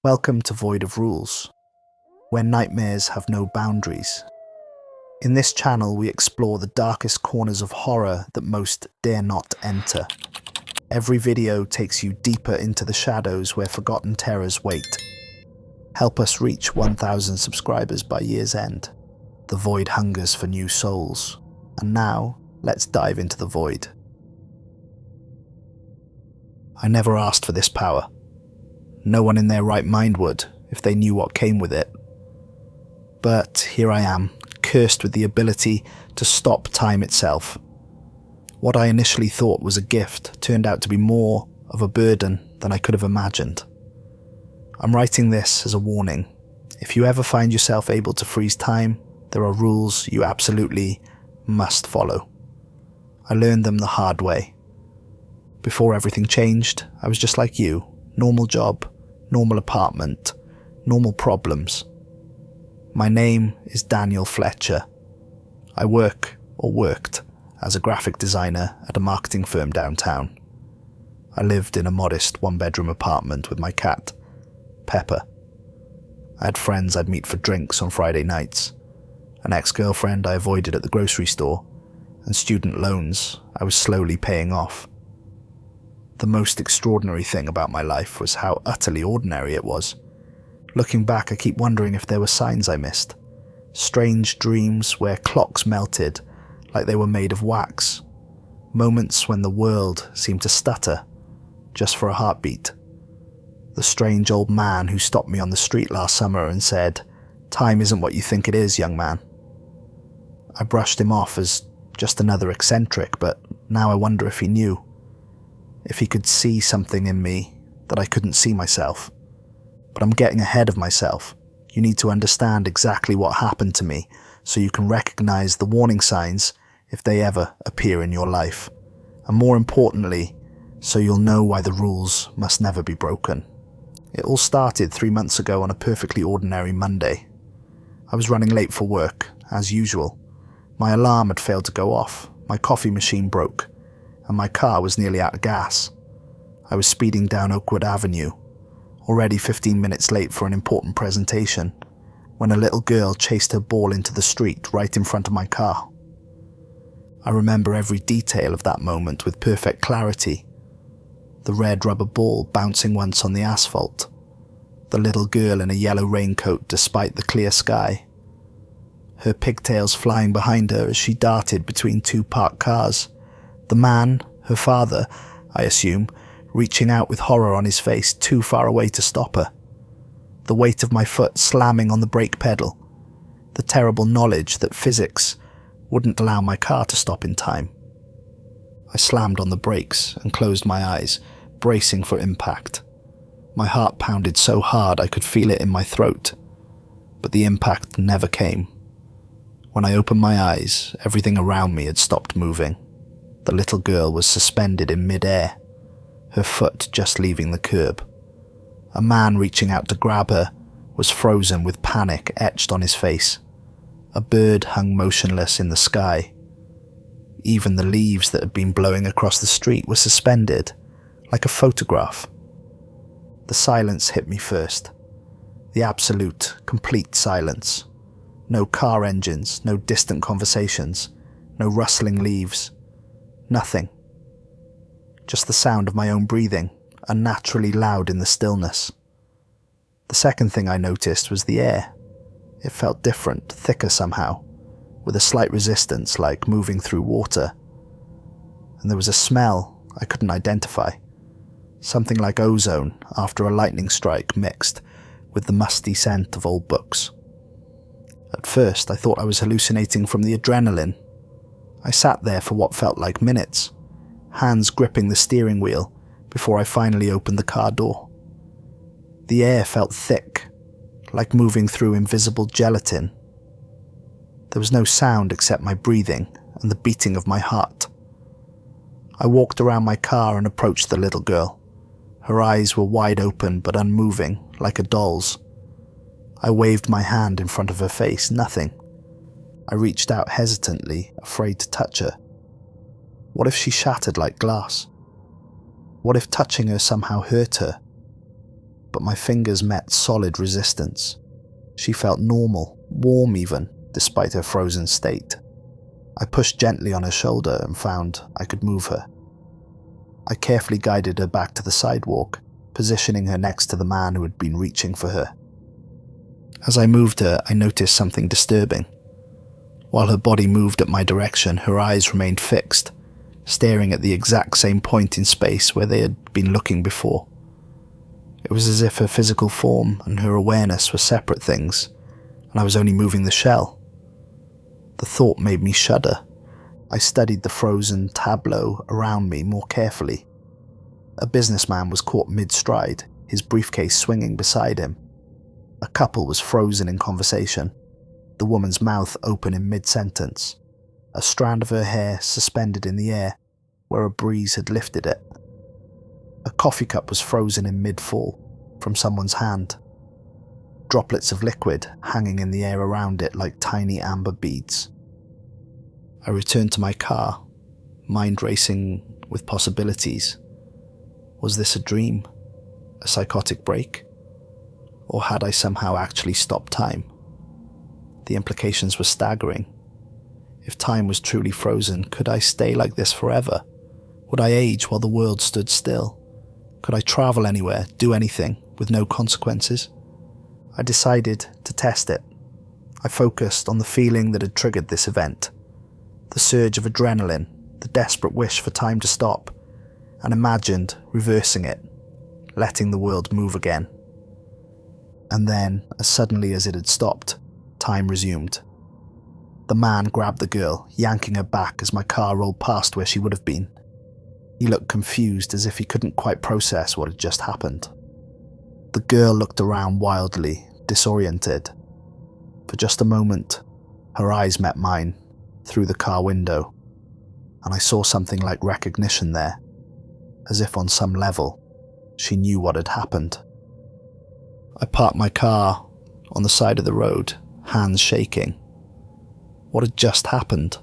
Welcome to Void of Rules, where nightmares have no boundaries. In this channel we explore the darkest corners of horror that most dare not enter. Every video takes you deeper into the shadows where forgotten terrors wait. Help us reach 1,000 subscribers by year's end. The void hungers for new souls. And now, let's dive into the void. I never asked for this power. No one in their right mind would, if they knew what came with it. But here I am, cursed with the ability to stop time itself. What I initially thought was a gift turned out to be more of a burden than I could have imagined. I'm writing this as a warning. If you ever find yourself able to freeze time, there are rules you absolutely must follow. I learned them the hard way. Before everything changed, I was just like you. Normal job, normal apartment, normal problems. My name is Daniel Fletcher. I worked as a graphic designer at a marketing firm downtown. I lived in a modest one-bedroom apartment with my cat, Pepper. I had friends I'd meet for drinks on Friday nights, an ex-girlfriend I avoided at the grocery store, and student loans I was slowly paying off. The most extraordinary thing about my life was how utterly ordinary it was. Looking back, I keep wondering if there were signs I missed. Strange dreams where clocks melted like they were made of wax. Moments when the world seemed to stutter, just for a heartbeat. The strange old man who stopped me on the street last summer and said, "Time isn't what you think it is, young man." I brushed him off as just another eccentric, but now I wonder if he knew. If he could see something in me that I couldn't see myself. But I'm getting ahead of myself. You need to understand exactly what happened to me so you can recognize the warning signs if they ever appear in your life. And more importantly, so you'll know why the rules must never be broken. It all started 3 months ago on a perfectly ordinary Monday. I was running late for work, as usual. My alarm had failed to go off, my coffee machine broke, and my car was nearly out of gas. I was speeding down Oakwood Avenue, already 15 minutes late for an important presentation, when a little girl chased her ball into the street right in front of my car. I remember every detail of that moment with perfect clarity. The red rubber ball bouncing once on the asphalt, the little girl in a yellow raincoat despite the clear sky, her pigtails flying behind her as she darted between two parked cars, the man, her father, I assume, reaching out with horror on his face too far away to stop her. The weight of my foot slamming on the brake pedal. The terrible knowledge that physics wouldn't allow my car to stop in time. I slammed on the brakes and closed my eyes, bracing for impact. My heart pounded so hard I could feel it in my throat. But the impact never came. When I opened my eyes, everything around me had stopped moving. The little girl was suspended in mid-air, her foot just leaving the curb. A man reaching out to grab her was frozen with panic etched on his face. A bird hung motionless in the sky. Even the leaves that had been blowing across the street were suspended, like a photograph. The silence hit me first. The absolute, complete silence. No car engines, no distant conversations, no rustling leaves. Nothing. Just the sound of my own breathing, unnaturally loud in the stillness. The second thing I noticed was the air. It felt different, thicker somehow, with a slight resistance like moving through water. And there was a smell I couldn't identify. Something like ozone after a lightning strike mixed with the musty scent of old books. At first I thought I was hallucinating from the adrenaline. I sat there for what felt like minutes, hands gripping the steering wheel before I finally opened the car door. The air felt thick, like moving through invisible gelatin. There was no sound except my breathing and the beating of my heart. I walked around my car and approached the little girl. Her eyes were wide open but unmoving, like a doll's. I waved my hand in front of her face, nothing. I reached out hesitantly, afraid to touch her. What if she shattered like glass? What if touching her somehow hurt her? but my fingers met solid resistance. She felt normal, warm even, despite her frozen state. I pushed gently on her shoulder and found I could move her. I carefully guided her back to the sidewalk, positioning her next to the man who had been reaching for her. As I moved her, I noticed something disturbing. While her body moved at my direction, her eyes remained fixed, staring at the exact same point in space where they had been looking before. It was as if her physical form and her awareness were separate things, and I was only moving the shell. The thought made me shudder. I studied the frozen tableau around me more carefully. A businessman was caught mid-stride, his briefcase swinging beside him. A couple was frozen in conversation, the woman's mouth open in mid-sentence, a strand of her hair suspended in the air where a breeze had lifted it. A coffee cup was frozen in mid-fall from someone's hand, droplets of liquid hanging in the air around it like tiny amber beads. I returned to my car, mind racing with possibilities. Was this a dream? A psychotic break? Or had I somehow actually stopped time? The implications were staggering. If time was truly frozen, could I stay like this forever? Would I age while the world stood still? Could I travel anywhere, do anything, with no consequences? I decided to test it. I focused on the feeling that had triggered this event. The surge of adrenaline, the desperate wish for time to stop, and imagined reversing it, letting the world move again. And then, as suddenly as it had stopped, time resumed. The man grabbed the girl, yanking her back as my car rolled past where she would have been. He looked confused, as if he couldn't quite process what had just happened. The girl looked around wildly, disoriented. For just a moment, her eyes met mine, through the car window, and I saw something like recognition there, as if on some level, she knew what had happened. I parked my car on the side of the road, hands shaking. What had just happened?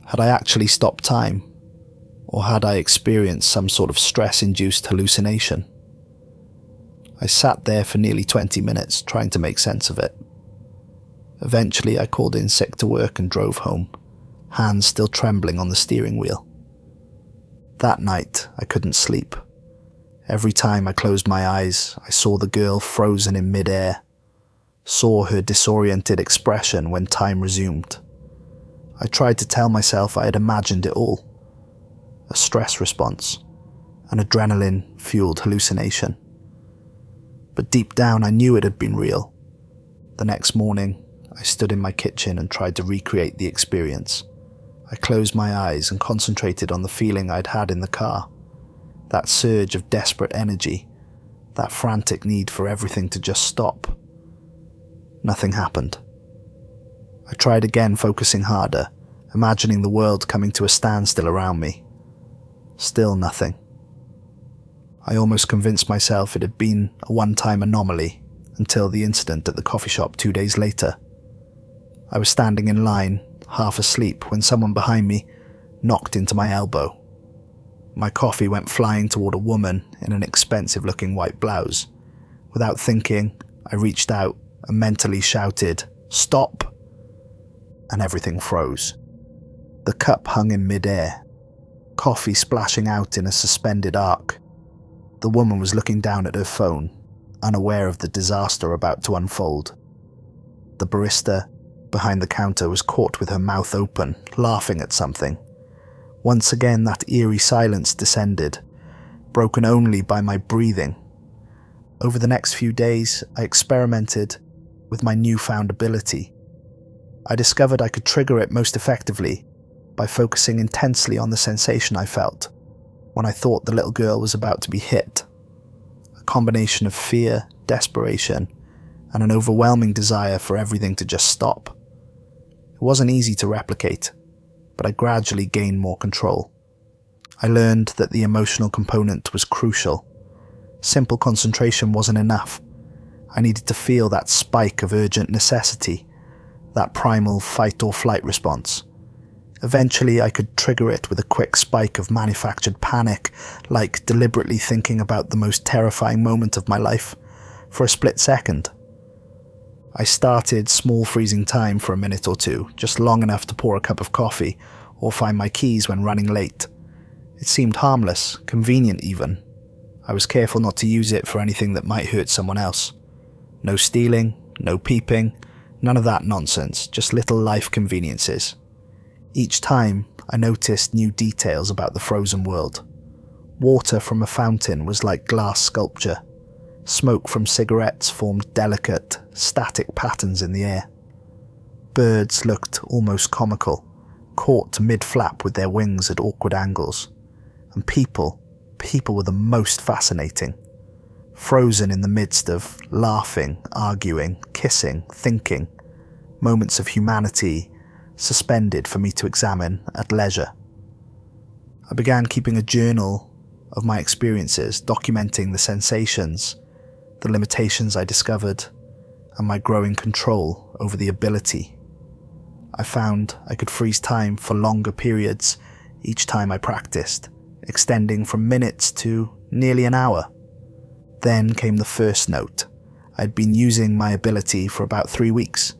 Had I actually stopped time? Or had I experienced some sort of stress-induced hallucination? I sat there for nearly 20 minutes trying to make sense of it. Eventually I called in sick to work and drove home, hands still trembling on the steering wheel. That night I couldn't sleep. Every time I closed my eyes, I saw the girl frozen in mid-air, saw her disoriented expression when time resumed. I tried to tell myself I had imagined it all. A stress response, an adrenaline-fueled hallucination. But deep down I knew it had been real. The next morning, I stood in my kitchen and tried to recreate the experience. I closed my eyes and concentrated on the feeling I'd had in the car. That surge of desperate energy, that frantic need for everything to just stop. Nothing happened. I tried again, focusing harder, imagining the world coming to a standstill around me. Still nothing. I almost convinced myself it had been a one-time anomaly until the incident at the coffee shop 2 days later. I was standing in line, half asleep, when someone behind me knocked into my elbow. My coffee went flying toward a woman in an expensive-looking white blouse. Without thinking, I reached out and mentally shouted, "Stop!" And everything froze. The cup hung in mid-air, coffee splashing out in a suspended arc. The woman was looking down at her phone, unaware of the disaster about to unfold. The barista behind the counter was caught with her mouth open, laughing at something. Once again that eerie silence descended, broken only by my breathing. Over the next few days, I experimented with my newfound ability. I discovered I could trigger it most effectively by focusing intensely on the sensation I felt when I thought the little girl was about to be hit. A combination of fear, desperation, and an overwhelming desire for everything to just stop. It wasn't easy to replicate, but I gradually gained more control. I learned that the emotional component was crucial. Simple concentration wasn't enough. I needed to feel that spike of urgent necessity, that primal fight or flight response. Eventually, I could trigger it with a quick spike of manufactured panic, like deliberately thinking about the most terrifying moment of my life for a split second. I started small freezing time for a minute or two, just long enough to pour a cup of coffee or find my keys when running late. It seemed harmless, convenient even. I was careful not to use it for anything that might hurt someone else. No stealing, no peeping, none of that nonsense, just little life conveniences. Each time, I noticed new details about the frozen world. Water from a fountain was like glass sculpture. Smoke from cigarettes formed delicate, static patterns in the air. Birds looked almost comical, caught mid-flap with their wings at awkward angles. And people were the most fascinating. Frozen in the midst of laughing, arguing, kissing, thinking. Moments of humanity suspended for me to examine at leisure. I began keeping a journal of my experiences, documenting the sensations, the limitations I discovered, and my growing control over the ability. I found I could freeze time for longer periods each time I practiced, extending from minutes to nearly an hour. Then came the first note. I'd been using my ability for about 3 weeks.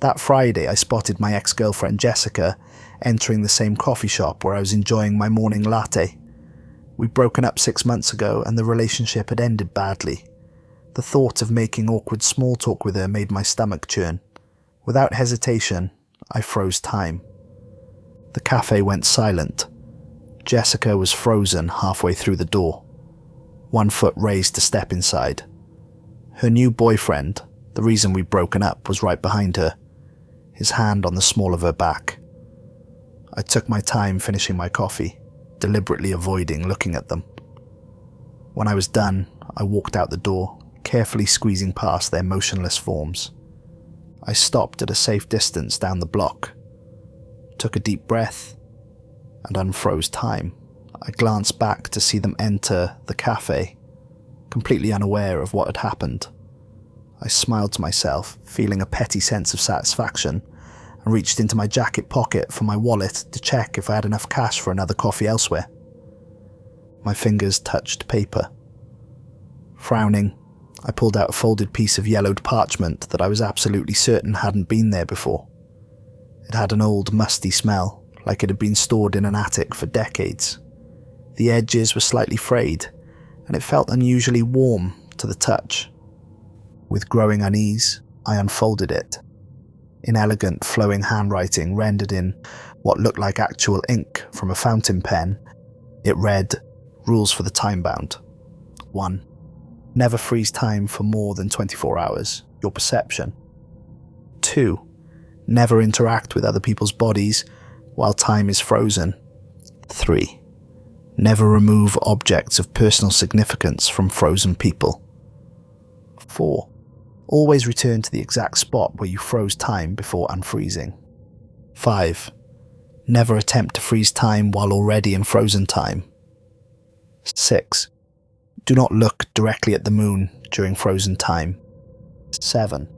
That Friday, I spotted my ex-girlfriend Jessica entering the same coffee shop where I was enjoying my morning latte. We'd broken up 6 months ago and the relationship had ended badly. The thought of making awkward small talk with her made my stomach churn. Without hesitation, I froze time. The cafe went silent. Jessica was frozen halfway through the door, 1 foot raised to step inside. Her new boyfriend, the reason we'd broken up, was right behind her, his hand on the small of her back. I took my time finishing my coffee, deliberately avoiding looking at them. When I was done, I walked out the door, carefully squeezing past their motionless forms. I stopped at a safe distance down the block, took a deep breath, and unfroze time. I glanced back to see them enter the cafe, completely unaware of what had happened. I smiled to myself, feeling a petty sense of satisfaction, and reached into my jacket pocket for my wallet to check if I had enough cash for another coffee elsewhere. My fingers touched paper. Frowning, I pulled out a folded piece of yellowed parchment that I was absolutely certain hadn't been there before. It had an old, musty smell, like it had been stored in an attic for decades. The edges were slightly frayed, and it felt unusually warm to the touch. With growing unease, I unfolded it. In elegant, flowing handwriting rendered in what looked like actual ink from a fountain pen, it read, Rules for the Time-Bound. 1. Never freeze time for more than 24 hours. Your perception. 2. Never interact with other people's bodies while time is frozen. 3. Never remove objects of personal significance from frozen people. 4. Always return to the exact spot where you froze time before unfreezing. 5. Never attempt to freeze time while already in frozen time. 6. Do not look directly at the moon during frozen time. 7.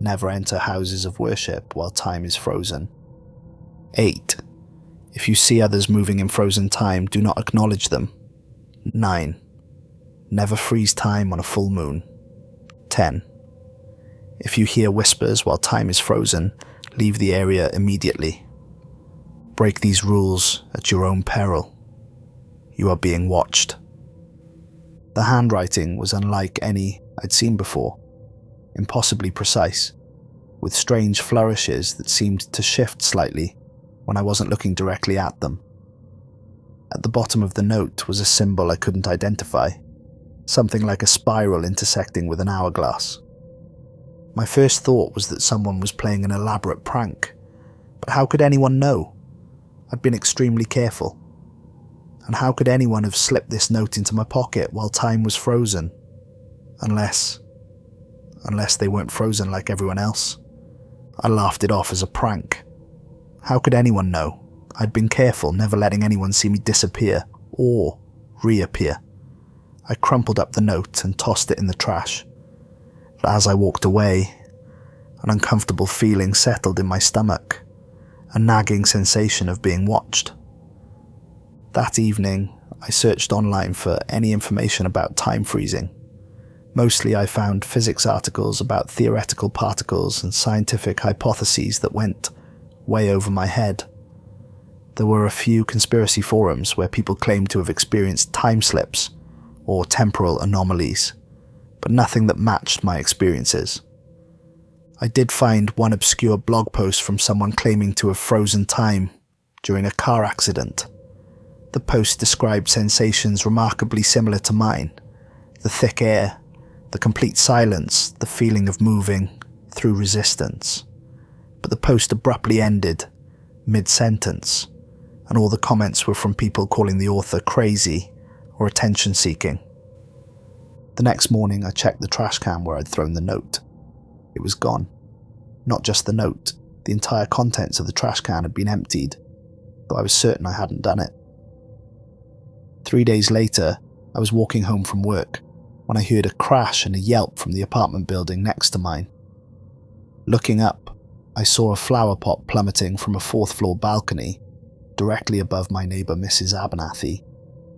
Never enter houses of worship while time is frozen. 8. If you see others moving in frozen time, do not acknowledge them. 9. Never freeze time on a full moon. 10. If you hear whispers while time is frozen, leave the area immediately. Break these rules at your own peril. You are being watched. The handwriting was unlike any I'd seen before, impossibly precise, with strange flourishes that seemed to shift slightly when I wasn't looking directly at them. At the bottom of the note was a symbol I couldn't identify, something like a spiral intersecting with an hourglass. My first thought was that someone was playing an elaborate prank, but how could anyone know? I'd been extremely careful. And how could anyone have slipped this note into my pocket while time was frozen? Unless they weren't frozen like everyone else. I laughed it off as a prank. How could anyone know? I'd been careful, never letting anyone see me disappear or reappear. I crumpled up the note and tossed it in the trash. But as I walked away, an uncomfortable feeling settled in my stomach, a nagging sensation of being watched. That evening, I searched online for any information about time freezing. Mostly I found physics articles about theoretical particles and scientific hypotheses that went way over my head. There were a few conspiracy forums where people claimed to have experienced time slips or temporal anomalies, but nothing that matched my experiences. I did find one obscure blog post from someone claiming to have frozen time during a car accident. The post described sensations remarkably similar to mine: the thick air, the complete silence, the feeling of moving through resistance. But the post abruptly ended mid-sentence, and all the comments were from people calling the author crazy or attention-seeking. The next morning I checked the trash can where I'd thrown the note. It was gone. Not just the note, the entire contents of the trash can had been emptied, though I was certain I hadn't done it. 3 days later, I was walking home from work when I heard a crash and a yelp from the apartment building next to mine. Looking up, I saw a flower pot plummeting from a fourth-floor balcony directly above my neighbour Mrs. Abernathy,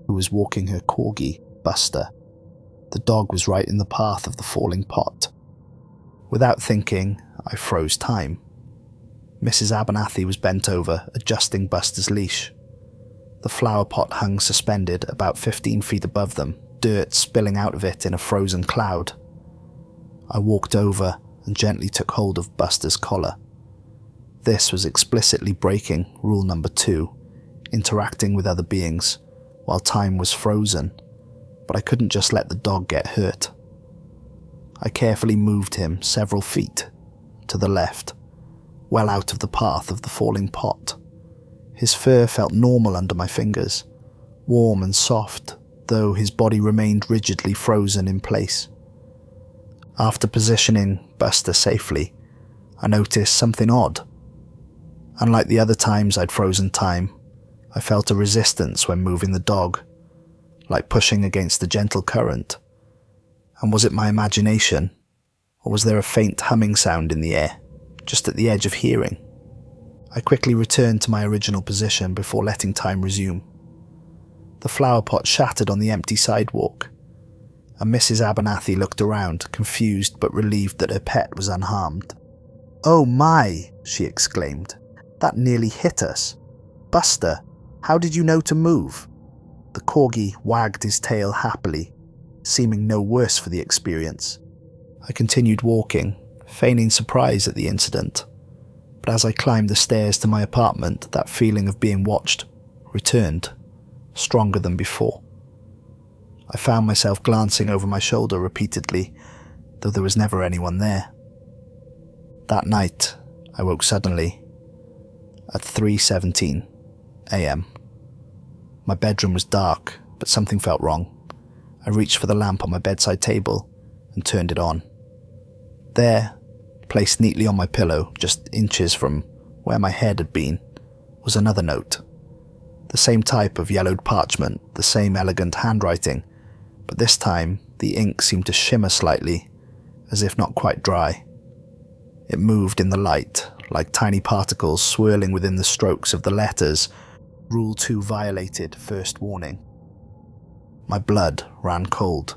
who was walking her corgi, Buster. The dog was right in the path of the falling pot. Without thinking, I froze time. Mrs. Abernathy was bent over, adjusting Buster's leash. The flower pot hung suspended about 15 feet above them, dirt spilling out of it in a frozen cloud. I walked over and gently took hold of Buster's collar. This was explicitly breaking rule number 2, interacting with other beings while time was frozen, but I couldn't just let the dog get hurt. I carefully moved him several feet to the left, well out of the path of the falling pot. His fur felt normal under my fingers, warm and soft, though his body remained rigidly frozen in place. After positioning Buster safely, I noticed something odd. Unlike the other times I'd frozen time, I felt a resistance when moving the dog, like pushing against the gentle current. And was it my imagination, or was there a faint humming sound in the air, just at the edge of hearing? I quickly returned to my original position before letting time resume. The flower pot shattered on the empty sidewalk, and Mrs. Abernathy looked around, confused but relieved that her pet was unharmed. "Oh my," she exclaimed. "That nearly hit us. Buster, how did you know to move?" The corgi wagged his tail happily, seeming no worse for the experience. I continued walking, feigning surprise at the incident, but as I climbed the stairs to my apartment, that feeling of being watched returned, stronger than before. I found myself glancing over my shoulder repeatedly, though there was never anyone there. That night, I woke suddenly at 3:17 a.m. My bedroom was dark, but something felt wrong. I reached for the lamp on my bedside table and turned it on. There, placed neatly on my pillow, just inches from where my head had been, was another note. The same type of yellowed parchment, the same elegant handwriting, but this time the ink seemed to shimmer slightly, as if not quite dry. It moved in the light, like tiny particles swirling within the strokes of the letters, Rule 2 violated, first warning. My blood ran cold.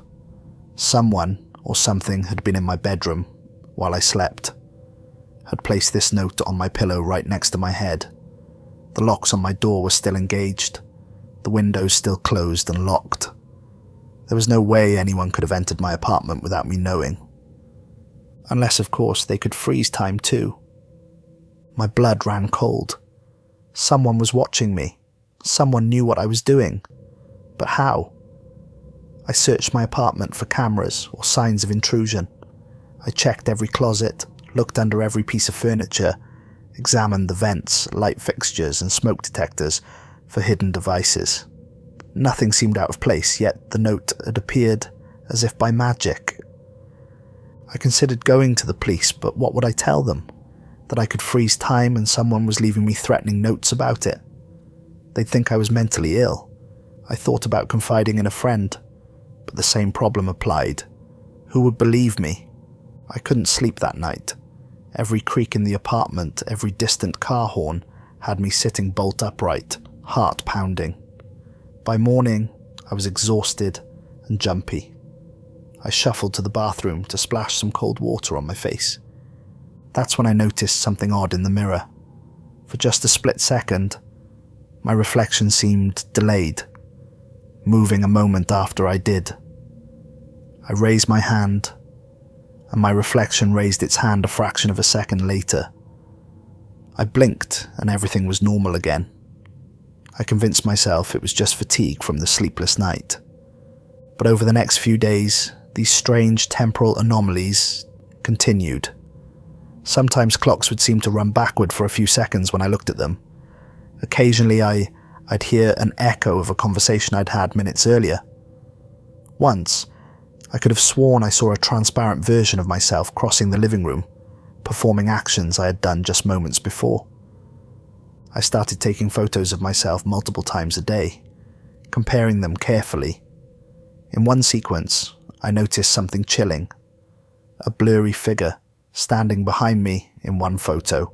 Someone or something had been in my bedroom while I slept, had placed this note on my pillow right next to my head. The locks on my door were still engaged, the windows still closed and locked. There was no way anyone could have entered my apartment without me knowing. Unless, of course, they could freeze time too. My blood ran cold. Someone was watching me. Someone knew what I was doing. But how? I searched my apartment for cameras or signs of intrusion. I checked every closet, looked under every piece of furniture, examined the vents, light fixtures, and smoke detectors for hidden devices. Nothing seemed out of place, yet the note had appeared as if by magic. I considered going to the police, but what would I tell them? That I could freeze time and someone was leaving me threatening notes about it? They'd think I was mentally ill. I thought about confiding in a friend, but the same problem applied. Who would believe me? I couldn't sleep that night. Every creak in the apartment, every distant car horn, had me sitting bolt upright, heart pounding. By morning, I was exhausted and jumpy. I shuffled to the bathroom to splash some cold water on my face. That's when I noticed something odd in the mirror. For just a split second, my reflection seemed delayed, moving a moment after I did. I raised my hand, and my reflection raised its hand a fraction of a second later. I blinked and everything was normal again. I convinced myself it was just fatigue from the sleepless night. But over the next few days, these strange temporal anomalies continued. Sometimes clocks would seem to run backward for a few seconds when I looked at them. Occasionally I'd hear an echo of a conversation I'd had minutes earlier. Once, I could have sworn I saw a transparent version of myself crossing the living room, performing actions I had done just moments before. I started taking photos of myself multiple times a day, comparing them carefully. In one sequence, I noticed something chilling. A blurry figure standing behind me in one photo,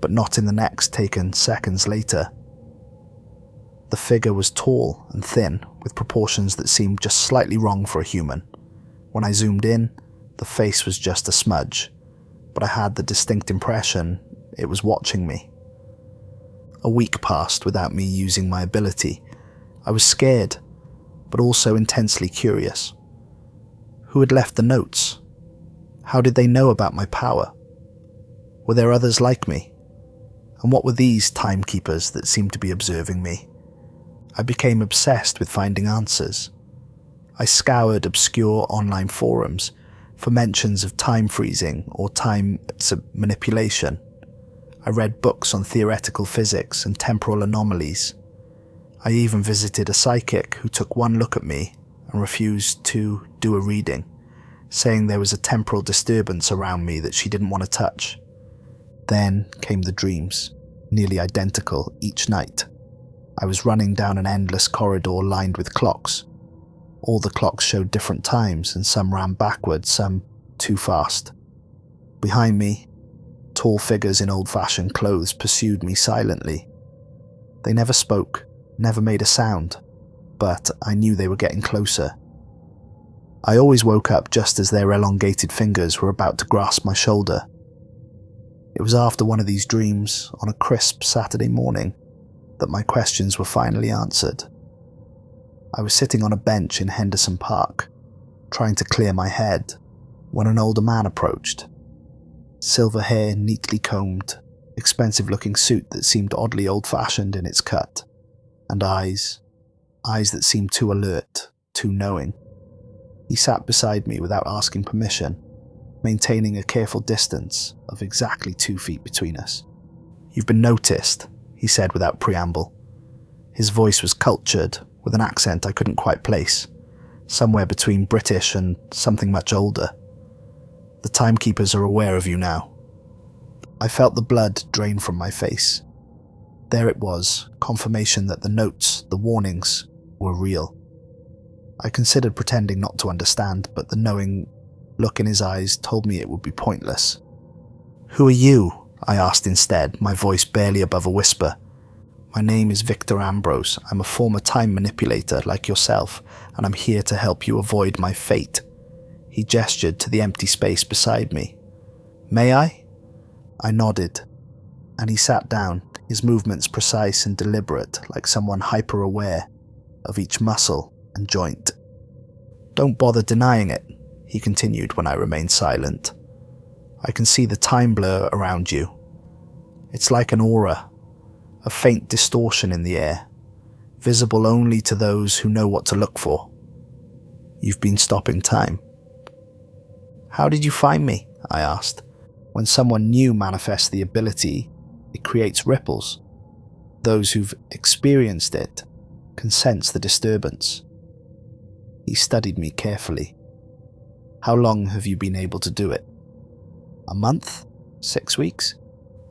but not in the next taken seconds later. The figure was tall and thin, with proportions that seemed just slightly wrong for a human. When I zoomed in, the face was just a smudge, but I had the distinct impression it was watching me. A week passed without me using my ability. I was scared, but also intensely curious. Who had left the notes? How did they know about my power? Were there others like me? And what were these timekeepers that seemed to be observing me? I became obsessed with finding answers. I scoured obscure online forums for mentions of time freezing or time manipulation. I read books on theoretical physics and temporal anomalies. I even visited a psychic who took one look at me and refused to do a reading, saying there was a temporal disturbance around me that she didn't want to touch. Then came the dreams, nearly identical each night. I was running down an endless corridor lined with clocks. All the clocks showed different times, and some ran backwards, some too fast. Behind me, tall figures in old-fashioned clothes pursued me silently. They never spoke, never made a sound, but I knew they were getting closer. I always woke up just as their elongated fingers were about to grasp my shoulder. It was after one of these dreams, on a crisp Saturday morning, that my questions were finally answered. I was sitting on a bench in Henderson Park, trying to clear my head, when an older man approached. Silver hair neatly combed, expensive-looking suit that seemed oddly old-fashioned in its cut, and eyes that seemed too alert, too knowing. He sat beside me without asking permission, maintaining a careful distance of exactly 2 feet between us. "You've been noticed," he said without preamble. His voice was cultured, with an accent I couldn't quite place, somewhere between British and something much older. "The Timekeepers are aware of you now." I felt the blood drain from my face. There it was, confirmation that the notes, the warnings, were real. I considered pretending not to understand, but the knowing look in his eyes told me it would be pointless. "Who are you?" I asked instead, my voice barely above a whisper. "My name is Victor Ambrose. I'm a former time manipulator like yourself, and I'm here to help you avoid my fate." He gestured to the empty space beside me. "May I?" I nodded, and he sat down, his movements precise and deliberate, like someone hyper-aware of each muscle and joint. "Don't bother denying it," he continued when I remained silent. "I can see the time blur around you. It's like an aura, a faint distortion in the air, visible only to those who know what to look for. You've been stopping time." "How did you find me?" I asked. When someone new manifests the ability, it creates ripples. Those who've experienced it can sense the disturbance. He studied me carefully. "How long have you been able to do it?" "A month? 6 weeks?"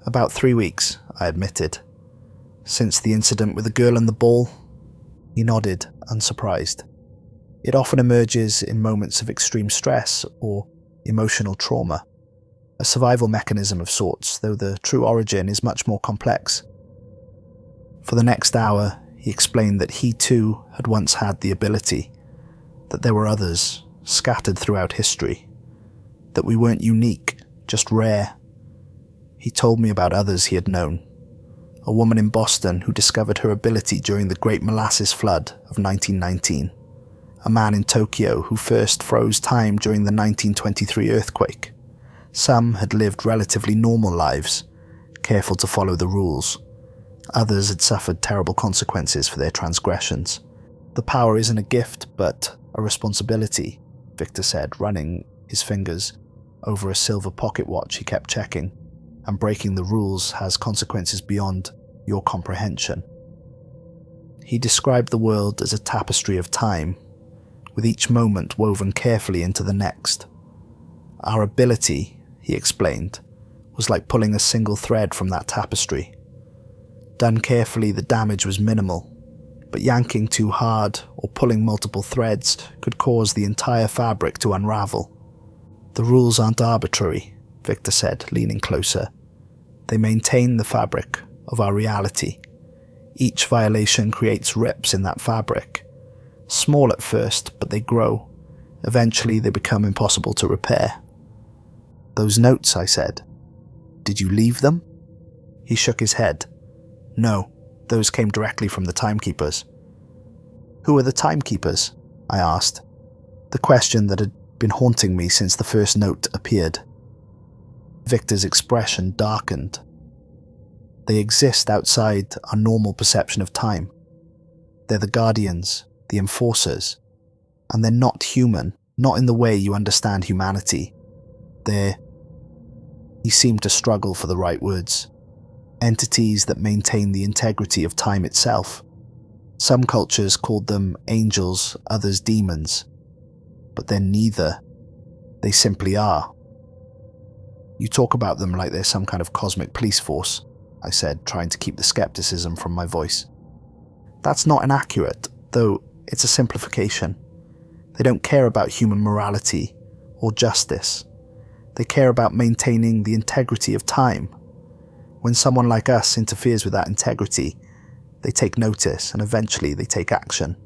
"About 3 weeks," I admitted. "Since the incident with the girl in the ball?" He nodded, unsurprised. "It often emerges in moments of extreme stress or emotional trauma. A survival mechanism of sorts, though the true origin is much more complex. For the next hour, he explained that he too had once had the ability, that there were others scattered throughout history, that we weren't unique, just rare. He told me about others he had known. A woman in Boston who discovered her ability during the Great Molasses Flood of 1919. A man in Tokyo who first froze time during the 1923 earthquake. Some had lived relatively normal lives, careful to follow the rules. Others had suffered terrible consequences for their transgressions. The power isn't a gift, but a responsibility, Victor said, running his fingers over a silver pocket watch he kept checking. And breaking the rules has consequences beyond your comprehension. He described the world as a tapestry of time, with each moment woven carefully into the next. Our ability, he explained, was like pulling a single thread from that tapestry. Done carefully, the damage was minimal, but yanking too hard or pulling multiple threads could cause the entire fabric to unravel. The rules aren't arbitrary, Victor said, leaning closer. They maintain the fabric of our reality. Each violation creates rips in that fabric. Small at first, but they grow. Eventually they become impossible to repair. Those notes, I said. Did you leave them? He shook his head. No, those came directly from the Timekeepers. Who are the Timekeepers? I asked. The question that had been haunting me since the first note appeared. Victor's expression darkened. They exist outside our normal perception of time. They're the guardians, the enforcers, and they're not human, not in the way you understand humanity. He seemed to struggle for the right words. Entities that maintain the integrity of time itself. Some cultures called them angels, others demons. But they're neither. They simply are. You talk about them like they're some kind of cosmic police force, I said, trying to keep the skepticism from my voice. That's not inaccurate, though it's a simplification. They don't care about human morality or justice. They care about maintaining the integrity of time. When someone like us interferes with that integrity, they take notice and eventually they take action.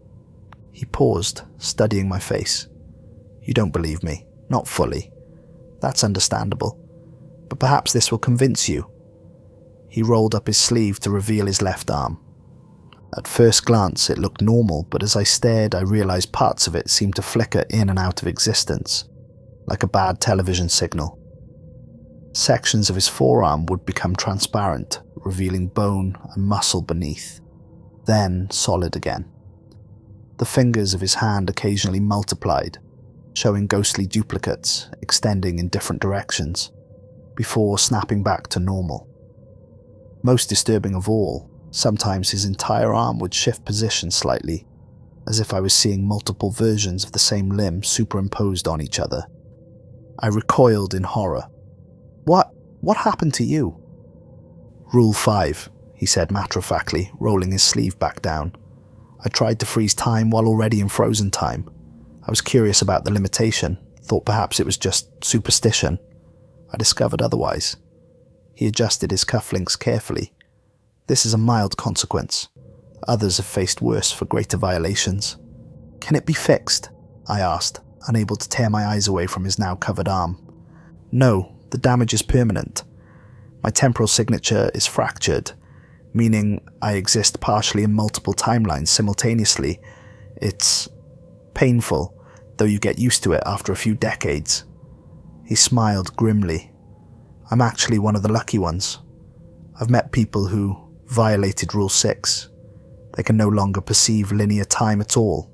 He paused, studying my face. You don't believe me, not fully. That's understandable. But perhaps this will convince you. He rolled up his sleeve to reveal his left arm. At first glance it looked normal, but as I stared I realized parts of it seemed to flicker in and out of existence, like a bad television signal. Sections of his forearm would become transparent, revealing bone and muscle beneath, then solid again. The fingers of his hand occasionally multiplied, showing ghostly duplicates extending in different directions, before snapping back to normal. Most disturbing of all, sometimes his entire arm would shift position slightly, as if I was seeing multiple versions of the same limb superimposed on each other. I recoiled in horror. What happened to you? Rule 5, he said matter-of-factly, rolling his sleeve back down. I tried to freeze time while already in frozen time. I was curious about the limitation, thought perhaps it was just superstition. I discovered otherwise. He adjusted his cufflinks carefully. This is a mild consequence. Others have faced worse for greater violations. Can it be fixed? I asked, unable to tear my eyes away from his now covered arm. No, the damage is permanent. My temporal signature is fractured, meaning I exist partially in multiple timelines simultaneously. It's painful, though you get used to it after a few decades. He smiled grimly. I'm actually one of the lucky ones. I've met people who violated Rule 6. They can no longer perceive linear time at all.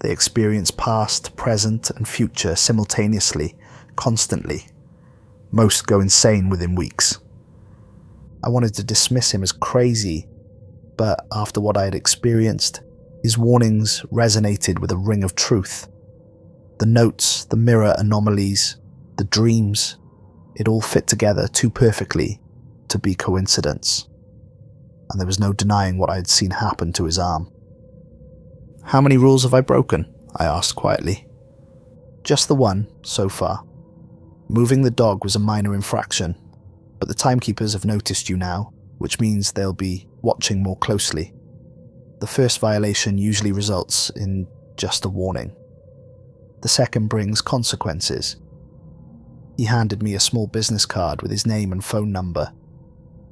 They experience past, present, and future simultaneously, constantly. Most go insane within weeks. I wanted to dismiss him as crazy, but after what I had experienced, his warnings resonated with a ring of truth. The notes, the mirror anomalies, the dreams, it all fit together too perfectly to be coincidence. And there was no denying what I had seen happen to his arm. How many rules have I broken? I asked quietly. Just the one, so far. Moving the dog was a minor infraction, but the Timekeepers have noticed you now, which means they'll be watching more closely. The first violation usually results in just a warning. The second brings consequences. He handed me a small business card with his name and phone number.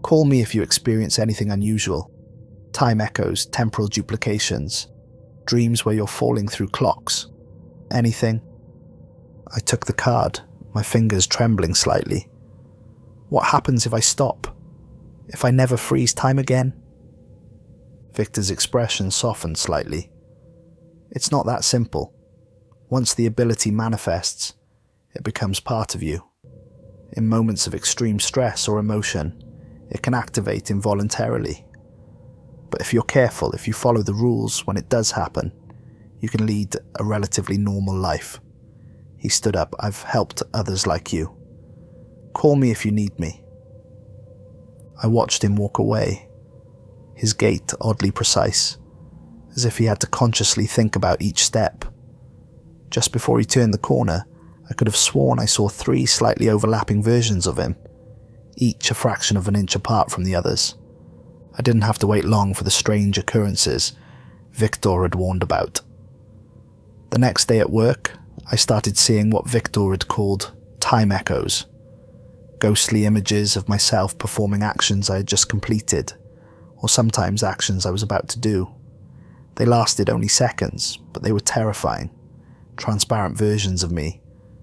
Call me if you experience anything unusual. Time echoes, temporal duplications, dreams where you're falling through clocks. Anything. I took the card, my fingers trembling slightly. What happens if I stop? If I never freeze time again? Victor's expression softened slightly. It's not that simple. Once the ability manifests, it becomes part of you. In moments of extreme stress or emotion, it can activate involuntarily. But if you're careful, if you follow the rules when it does happen, you can lead a relatively normal life. He stood up. I've helped others like you. Call me if you need me. I watched him walk away, his gait oddly precise, as if he had to consciously think about each step. Just before he turned the corner, I could have sworn I saw 3 slightly overlapping versions of him, each a fraction of an inch apart from the others. I didn't have to wait long for the strange occurrences Victor had warned about. The next day at work, I started seeing what Victor had called time echoes. Ghostly images of myself performing actions I had just completed, or sometimes actions I was about to do. They lasted only seconds, but they were terrifying. Transparent versions of me,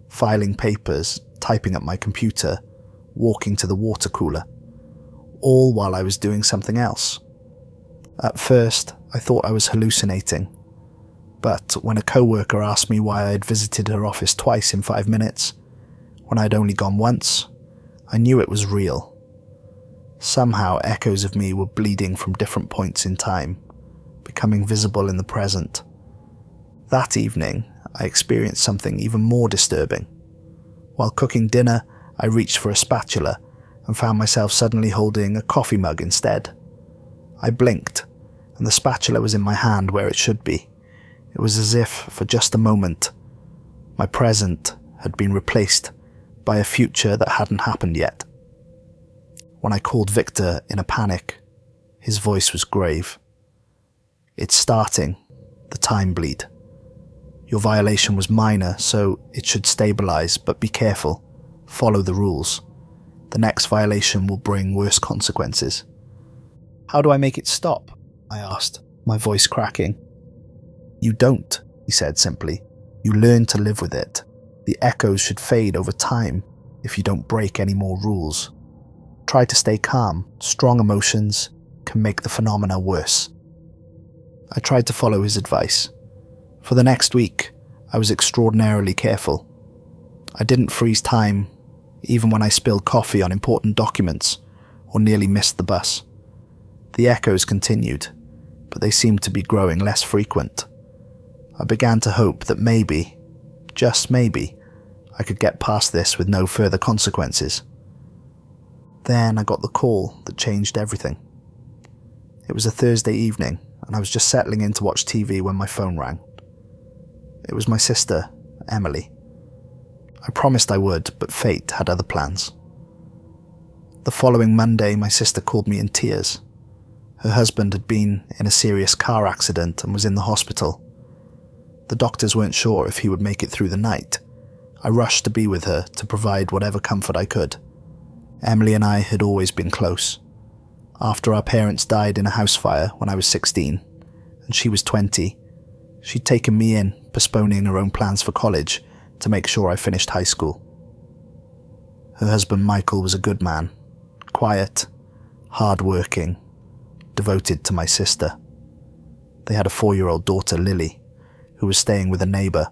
filing papers, typing at my computer, walking to the water cooler, all while I was doing something else. At first, I thought I was hallucinating, but when a coworker asked me why I had visited her office twice in 5 minutes, when I'd only gone once, I knew it was real. Somehow echoes of me were bleeding from different points in time, becoming visible in the present. That evening, I experienced something even more disturbing. While cooking dinner, I reached for a spatula and found myself suddenly holding a coffee mug instead. I blinked, and the spatula was in my hand where it should be. It was as if, for just a moment, my present had been replaced by a future that hadn't happened yet. When I called Victor in a panic, his voice was grave. It's starting, the time bleed. Your violation was minor, so it should stabilize, but be careful. Follow the rules. The next violation will bring worse consequences. How do I make it stop? I asked, my voice cracking. You don't, he said simply. You learn to live with it. The echoes should fade over time if you don't break any more rules. Try to stay calm. Strong emotions can make the phenomena worse. I tried to follow his advice. For the next week, I was extraordinarily careful. I didn't freeze time, even when I spilled coffee on important documents or nearly missed the bus. The echoes continued, but they seemed to be growing less frequent. I began to hope that maybe, just maybe, I could get past this with no further consequences. Then I got the call that changed everything. It was a Thursday evening, and I was just settling in to watch TV when my phone rang. It was my sister, Emily. I promised I would, but fate had other plans. The following Monday, my sister called me in tears. Her husband had been in a serious car accident and was in the hospital. The doctors weren't sure if he would make it through the night. I rushed to be with her to provide whatever comfort I could. Emily and I had always been close. After our parents died in a house fire when I was 16, and she was 20, she'd taken me in, postponing her own plans for college to make sure I finished high school. Her husband Michael was a good man, quiet, hard-working, devoted to my sister. They had a 4-year-old daughter, Lily, who was staying with a neighbour,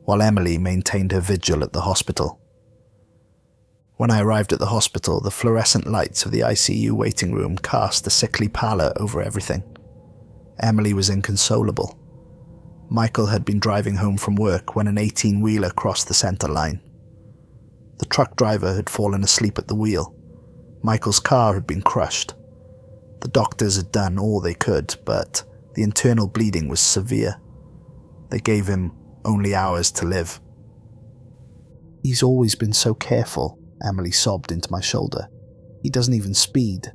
while Emily maintained her vigil at the hospital. When I arrived at the hospital, the fluorescent lights of the ICU waiting room cast a sickly pallor over everything. Emily was inconsolable. Michael had been driving home from work when an 18-wheeler crossed the centre line. The truck driver had fallen asleep at the wheel. Michael's car had been crushed. The doctors had done all they could, but the internal bleeding was severe. They gave him only hours to live. He's always been so careful, Emily sobbed into my shoulder. He doesn't even speed.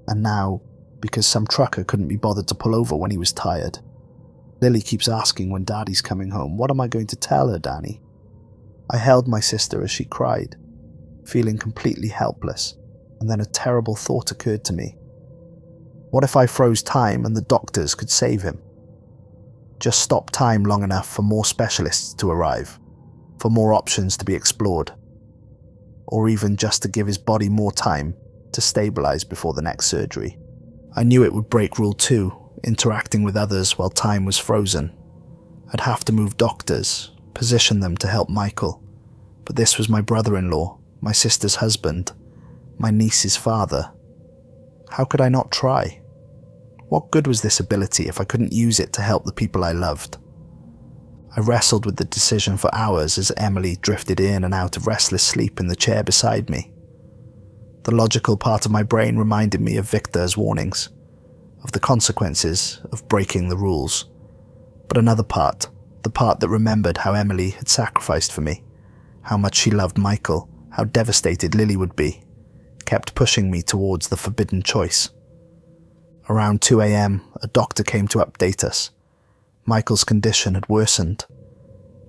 And now, because some trucker couldn't be bothered to pull over when he was tired, Lily keeps asking when Daddy's coming home. What am I going to tell her, Danny? I held my sister as she cried, feeling completely helpless, and then a terrible thought occurred to me. What if I froze time and the doctors could save him? Just stop time long enough for more specialists to arrive, for more options to be explored, or even just to give his body more time to stabilize before the next surgery. I knew it would break Rule 2, interacting with others while time was frozen. I'd have to move doctors, position them to help Michael, but this was my brother-in-law, my sister's husband, my niece's father. How could I not try? What good was this ability if I couldn't use it to help the people I loved? I wrestled with the decision for hours as Emily drifted in and out of restless sleep in the chair beside me. The logical part of my brain reminded me of Victor's warnings, of the consequences of breaking the rules. But another part, the part that remembered how Emily had sacrificed for me, how much she loved Michael, how devastated Lily would be, kept pushing me towards the forbidden choice. Around 2 a.m, a doctor came to update us. Michael's condition had worsened.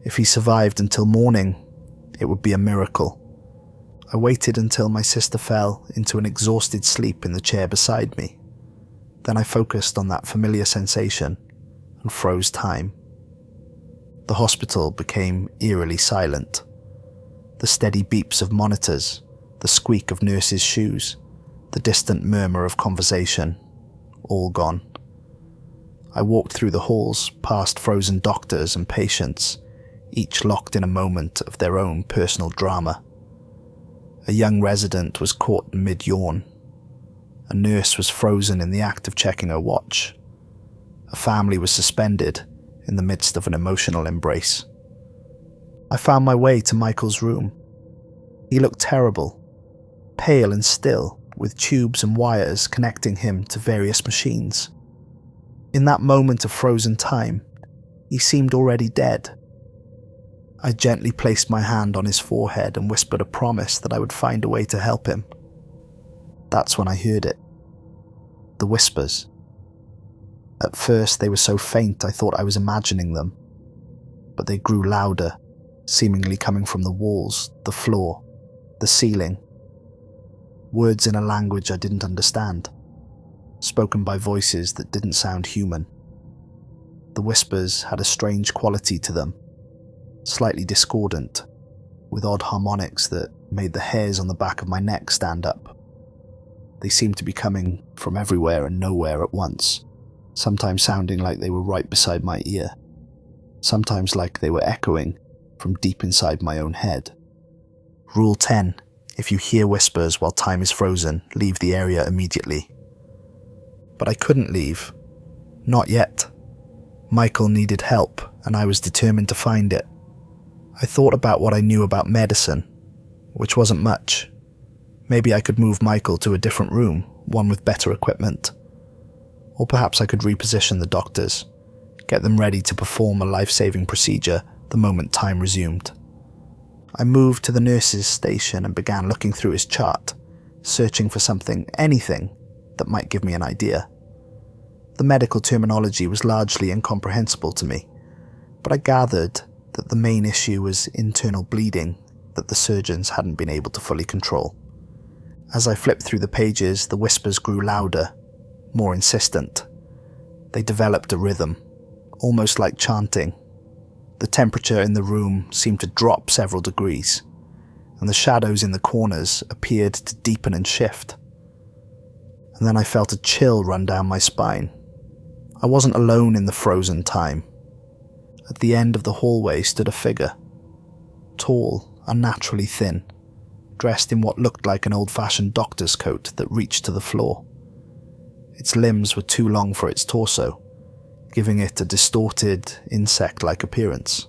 If he survived until morning, it would be a miracle. I waited until my sister fell into an exhausted sleep in the chair beside me. Then I focused on that familiar sensation and froze time. The hospital became eerily silent. The steady beeps of monitors, the squeak of nurses' shoes, the distant murmur of conversation, all gone. I walked through the halls, past frozen doctors and patients, each locked in a moment of their own personal drama. A young resident was caught mid-yawn. A nurse was frozen in the act of checking her watch. A family was suspended in the midst of an emotional embrace. I found my way to Michael's room. He looked terrible, pale and still, with tubes and wires connecting him to various machines. In that moment of frozen time, he seemed already dead. I gently placed my hand on his forehead and whispered a promise that I would find a way to help him. That's when I heard it. The whispers. At first they were so faint I thought I was imagining them, but they grew louder, seemingly coming from the walls, the floor, the ceiling. Words in a language I didn't understand, spoken by voices that didn't sound human. The whispers had a strange quality to them, slightly discordant, with odd harmonics that made the hairs on the back of my neck stand up. They seemed to be coming from everywhere and nowhere at once, sometimes sounding like they were right beside my ear, sometimes like they were echoing from deep inside my own head. Rule 10. If you hear whispers while time is frozen, leave the area immediately. But I couldn't leave. Not yet. Michael needed help, and I was determined to find it. I thought about what I knew about medicine, which wasn't much. Maybe I could move Michael to a different room, one with better equipment. Or perhaps I could reposition the doctors, get them ready to perform a life-saving procedure the moment time resumed. I moved to the nurse's station and began looking through his chart, searching for something, anything, that might give me an idea. The medical terminology was largely incomprehensible to me, but I gathered that the main issue was internal bleeding that the surgeons hadn't been able to fully control. As I flipped through the pages, the whispers grew louder, more insistent. They developed a rhythm, almost like chanting. The temperature in the room seemed to drop several degrees, and the shadows in the corners appeared to deepen and shift. And then I felt a chill run down my spine. I wasn't alone in the frozen time. At the end of the hallway stood a figure, tall, unnaturally thin, dressed in what looked like an old-fashioned doctor's coat that reached to the floor. Its limbs were too long for its torso, giving it a distorted, insect-like appearance.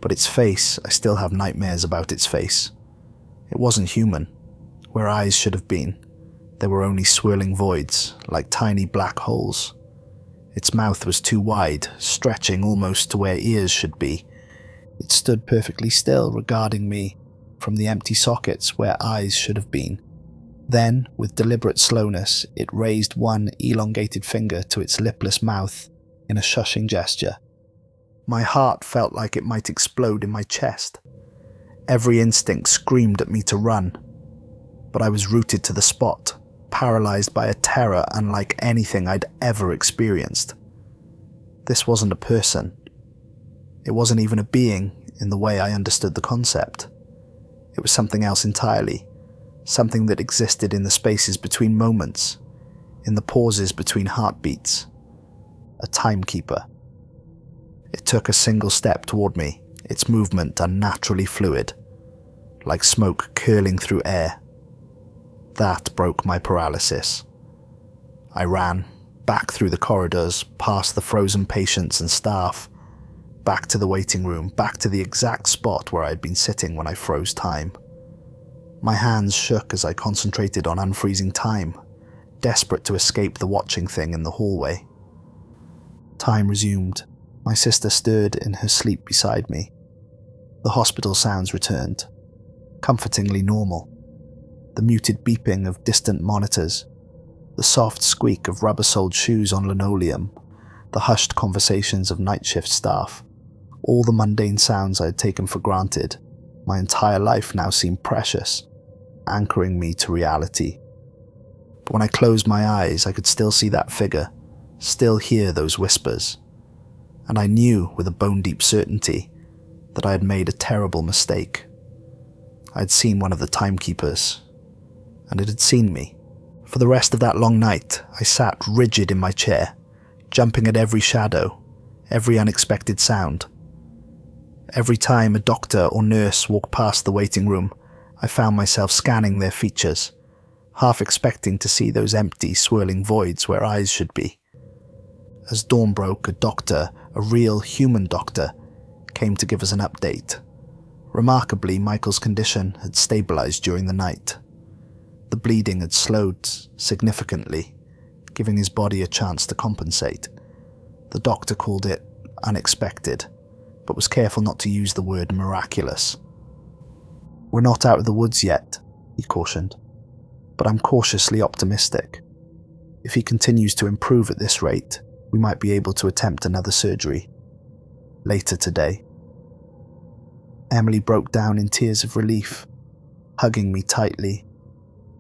But its face, I still have nightmares about its face. It wasn't human. Where eyes should have been, there were only swirling voids, like tiny black holes. Its mouth was too wide, stretching almost to where ears should be. It stood perfectly still, regarding me from the empty sockets where eyes should have been. Then, with deliberate slowness, it raised one elongated finger to its lipless mouth in a shushing gesture. My heart felt like it might explode in my chest. Every instinct screamed at me to run, but I was rooted to the spot, paralyzed by a terror unlike anything I'd ever experienced. This wasn't a person. It wasn't even a being in the way I understood the concept. It was something else entirely, something that existed in the spaces between moments, in the pauses between heartbeats. A timekeeper. It took a single step toward me, its movement unnaturally fluid, like smoke curling through air. That broke my paralysis. I ran, back through the corridors, past the frozen patients and staff, back to the waiting room, back to the exact spot where I'd been sitting when I froze time. My hands shook as I concentrated on unfreezing time, desperate to escape the watching thing in the hallway. Time resumed. My sister stirred in her sleep beside me. The hospital sounds returned, comfortingly normal. The muted beeping of distant monitors, the soft squeak of rubber-soled shoes on linoleum, the hushed conversations of night shift staff. All the mundane sounds I had taken for granted, my entire life now seemed precious, anchoring me to reality. But when I closed my eyes, I could still see that figure, still hear those whispers. And I knew with a bone-deep certainty that I had made a terrible mistake. I had seen one of the timekeepers, and it had seen me. For the rest of that long night, I sat rigid in my chair, jumping at every shadow, every unexpected sound. Every time a doctor or nurse walked past the waiting room, I found myself scanning their features, half expecting to see those empty, swirling voids where eyes should be. As dawn broke, a doctor, a real human doctor, came to give us an update. Remarkably, Michael's condition had stabilized during the night. The bleeding had slowed significantly, giving his body a chance to compensate. The doctor called it unexpected, but was careful not to use the word miraculous. "We're not out of the woods yet," he cautioned, "but I'm cautiously optimistic. If he continues to improve at this rate, we might be able to attempt another surgery. Later today." Emily broke down in tears of relief, hugging me tightly.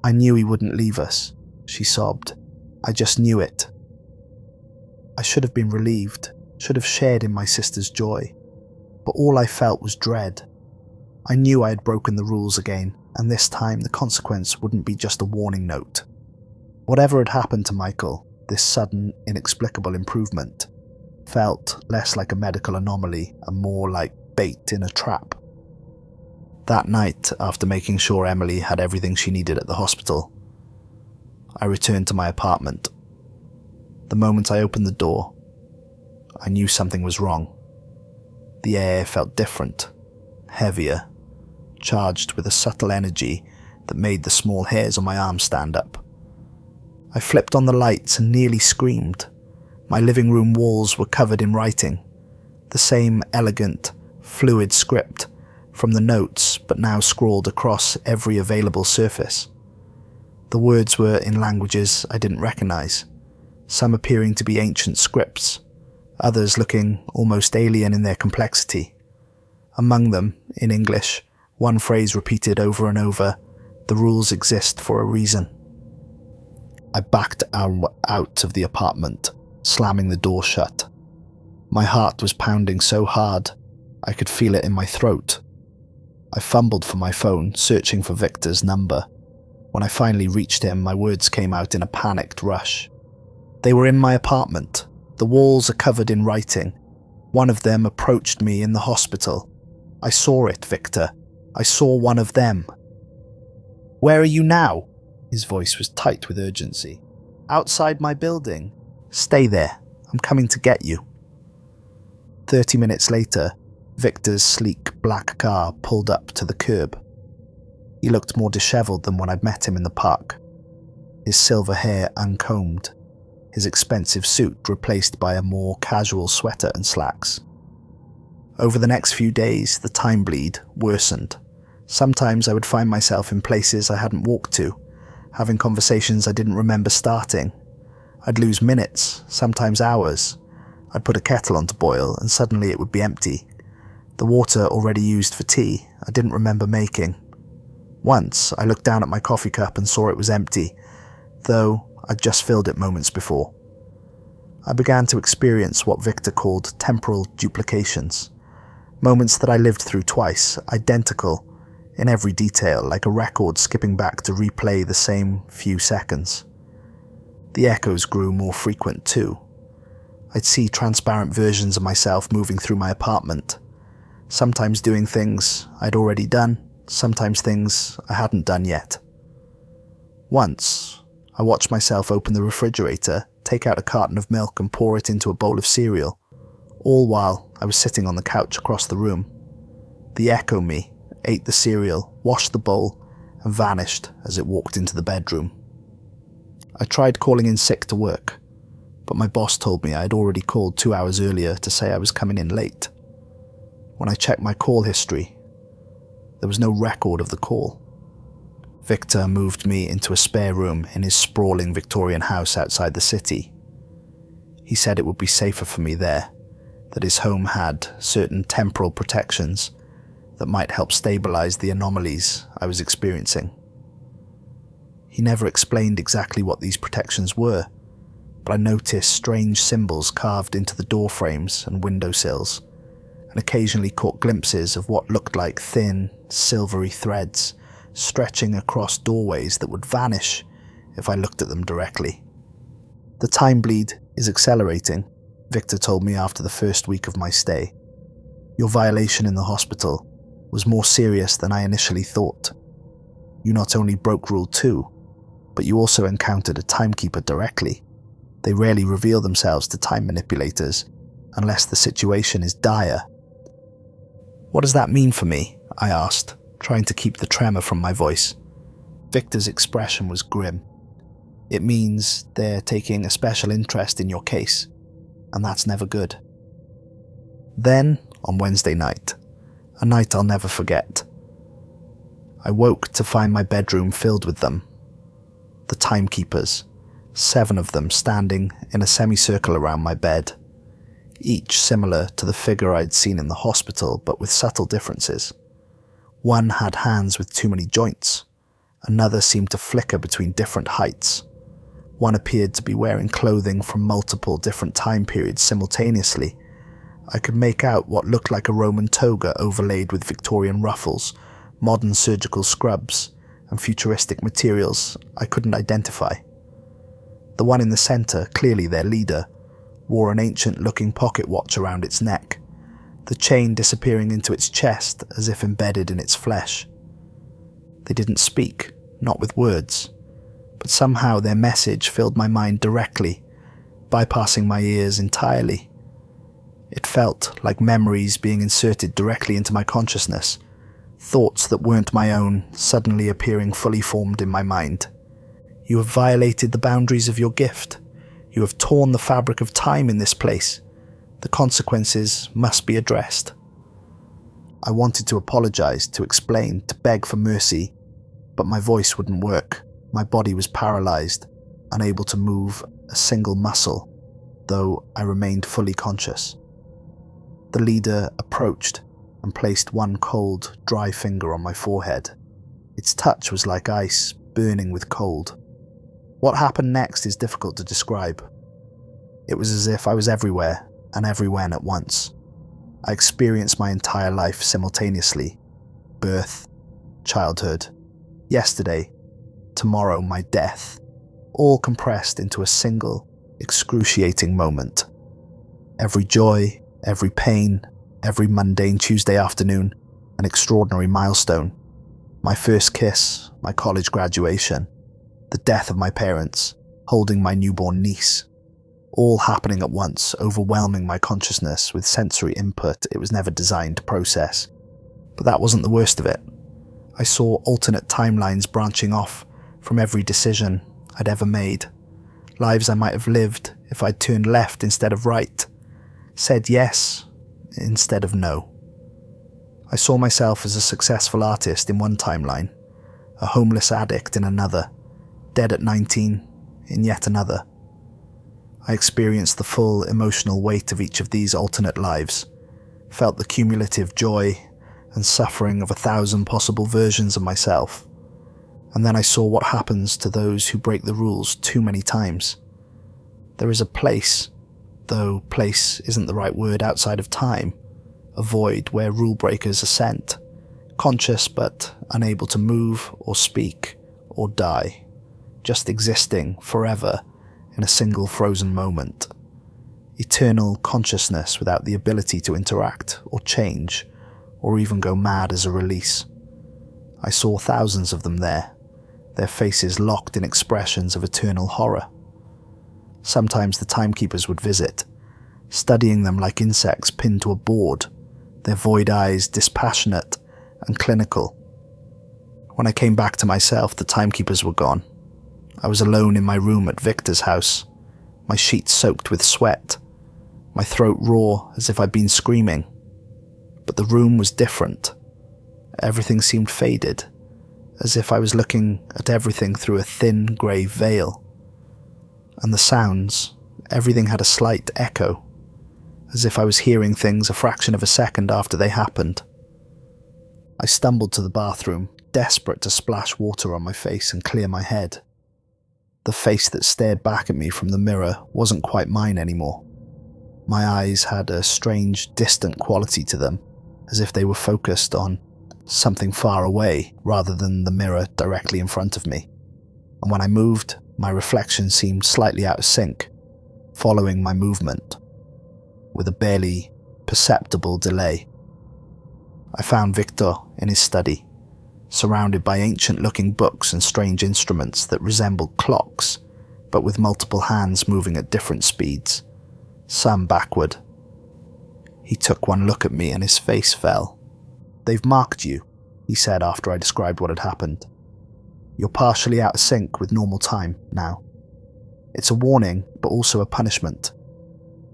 "I knew he wouldn't leave us," she sobbed. "I just knew it." I should have been relieved, should have shared in my sister's joy, but all I felt was dread. I knew I had broken the rules again, and this time the consequence wouldn't be just a warning note. Whatever had happened to Michael, this sudden, inexplicable improvement felt less like a medical anomaly and more like bait in a trap. That night, after making sure Emily had everything she needed at the hospital, I returned to my apartment. The moment I opened the door, I knew something was wrong. The air felt different, heavier, charged with a subtle energy that made the small hairs on my arm stand up. I flipped on the lights and nearly screamed. My living room walls were covered in writing, the same elegant, fluid script from the notes, but now scrawled across every available surface. The words were in languages I didn't recognize, some appearing to be ancient scripts, others looking almost alien in their complexity. Among them, in English, one phrase repeated over and over, "The rules exist for a reason." I backed out of the apartment, slamming the door shut. My heart was pounding so hard, I could feel it in my throat. I fumbled for my phone, searching for Victor's number. When I finally reached him, my words came out in a panicked rush. They were in my apartment. The walls are covered in writing. One of them approached me in the hospital. I saw it, Victor. I saw one of them. "Where are you now?" His voice was tight with urgency. "Outside my building." "Stay there. I'm coming to get you." 30 minutes later, Victor's sleek black car pulled up to the curb. He looked more disheveled than when I'd met him in the park. His silver hair uncombed, his expensive suit replaced by a more casual sweater and slacks. Over the next few days, the time bleed worsened. Sometimes I would find myself in places I hadn't walked to, having conversations I didn't remember starting. I'd lose minutes, sometimes hours. I'd put a kettle on to boil and suddenly it would be empty. The water already used for tea I didn't remember making. Once, I looked down at my coffee cup and saw it was empty, though I'd just filled it moments before. I began to experience what Victor called temporal duplications. Moments that I lived through twice, identical in every detail, like a record skipping back to replay the same few seconds. The echoes grew more frequent too. I'd see transparent versions of myself moving through my apartment, sometimes doing things I'd already done, sometimes things I hadn't done yet. Once, I watched myself open the refrigerator, take out a carton of milk and pour it into a bowl of cereal, all while I was sitting on the couch across the room. The echo me ate the cereal, washed the bowl, and vanished as it walked into the bedroom. I tried calling in sick to work, but my boss told me I had already called 2 hours earlier to say I was coming in late. When I checked my call history, there was no record of the call. Victor moved me into a spare room in his sprawling Victorian house outside the city. He said it would be safer for me there, that his home had certain temporal protections that might help stabilize the anomalies I was experiencing. He never explained exactly what these protections were, but I noticed strange symbols carved into the door frames and windowsills, and occasionally caught glimpses of what looked like thin, silvery threads stretching across doorways that would vanish if I looked at them directly. The time bleed is accelerating, Victor told me after the first week of my stay. Your violation in the hospital was more serious than I initially thought. You not only broke Rule 2, but you also encountered a timekeeper directly. They rarely reveal themselves to time manipulators unless the situation is dire. What does that mean for me? I asked, trying to keep the tremor from my voice. Victor's expression was grim. It means they're taking a special interest in your case, and that's never good. Then, on Wednesday night, a night I'll never forget, I woke to find my bedroom filled with them. The Timekeepers, 7 of them standing in a semicircle around my bed, each similar to the figure I'd seen in the hospital, but with subtle differences. One had hands with too many joints. Another seemed to flicker between different heights. One appeared to be wearing clothing from multiple different time periods simultaneously. I could make out what looked like a Roman toga overlaid with Victorian ruffles, modern surgical scrubs, and futuristic materials I couldn't identify. The one in the center, clearly their leader, wore an ancient-looking pocket watch around its neck, the chain disappearing into its chest as if embedded in its flesh. They didn't speak, not with words, but somehow their message filled my mind directly, bypassing my ears entirely. It felt like memories being inserted directly into my consciousness, thoughts that weren't my own suddenly appearing fully formed in my mind. You have violated the boundaries of your gift. You have torn the fabric of time in this place. The consequences must be addressed. I wanted to apologize, to explain, to beg for mercy, but my voice wouldn't work. My body was paralyzed, unable to move a single muscle, though I remained fully conscious. The leader approached and placed one cold, dry finger on my forehead. Its touch was like ice, burning with cold. What happened next is difficult to describe. It was as if I was everywhere and everywhere at once. I experienced my entire life simultaneously. Birth, childhood, yesterday, tomorrow my death, all compressed into a single, excruciating moment. Every joy, every pain, every mundane Tuesday afternoon, an extraordinary milestone. My first kiss, my college graduation, the death of my parents, holding my newborn niece. All happening at once, overwhelming my consciousness with sensory input it was never designed to process. But that wasn't the worst of it. I saw alternate timelines branching off from every decision I'd ever made. Lives I might have lived if I'd turned left instead of right, said yes instead of no. I saw myself as a successful artist in one timeline, a homeless addict in another, dead at 19, in yet another. I experienced the full emotional weight of each of these alternate lives, felt the cumulative joy and suffering of 1,000 possible versions of myself. And then I saw what happens to those who break the rules too many times. There is a place, though place isn't the right word outside of time, a void where rule breakers are sent, conscious but unable to move or speak or die, just existing forever in a single frozen moment. Eternal consciousness without the ability to interact or change or even go mad as a release. I saw thousands of them there, their faces locked in expressions of eternal horror. Sometimes the Timekeepers would visit, studying them like insects pinned to a board, their void eyes dispassionate and clinical. When I came back to myself, the Timekeepers were gone. I was alone in my room at Victor's house, my sheets soaked with sweat, my throat raw as if I'd been screaming. But the room was different. Everything seemed faded, as if I was looking at everything through a thin grey veil. And the sounds, everything had a slight echo, as if I was hearing things a fraction of a second after they happened. I stumbled to the bathroom, desperate to splash water on my face and clear my head. The face that stared back at me from the mirror wasn't quite mine anymore. My eyes had a strange, distant quality to them, as if they were focused on something far away rather than the mirror directly in front of me. And when I moved, my reflection seemed slightly out of sync, following my movement, with a barely perceptible delay. I found Victor in his study, surrounded by ancient-looking books and strange instruments that resembled clocks, but with multiple hands moving at different speeds, some backward. He took one look at me and his face fell. "They've marked you," he said after I described what had happened. "You're partially out of sync with normal time now. It's a warning, but also a punishment.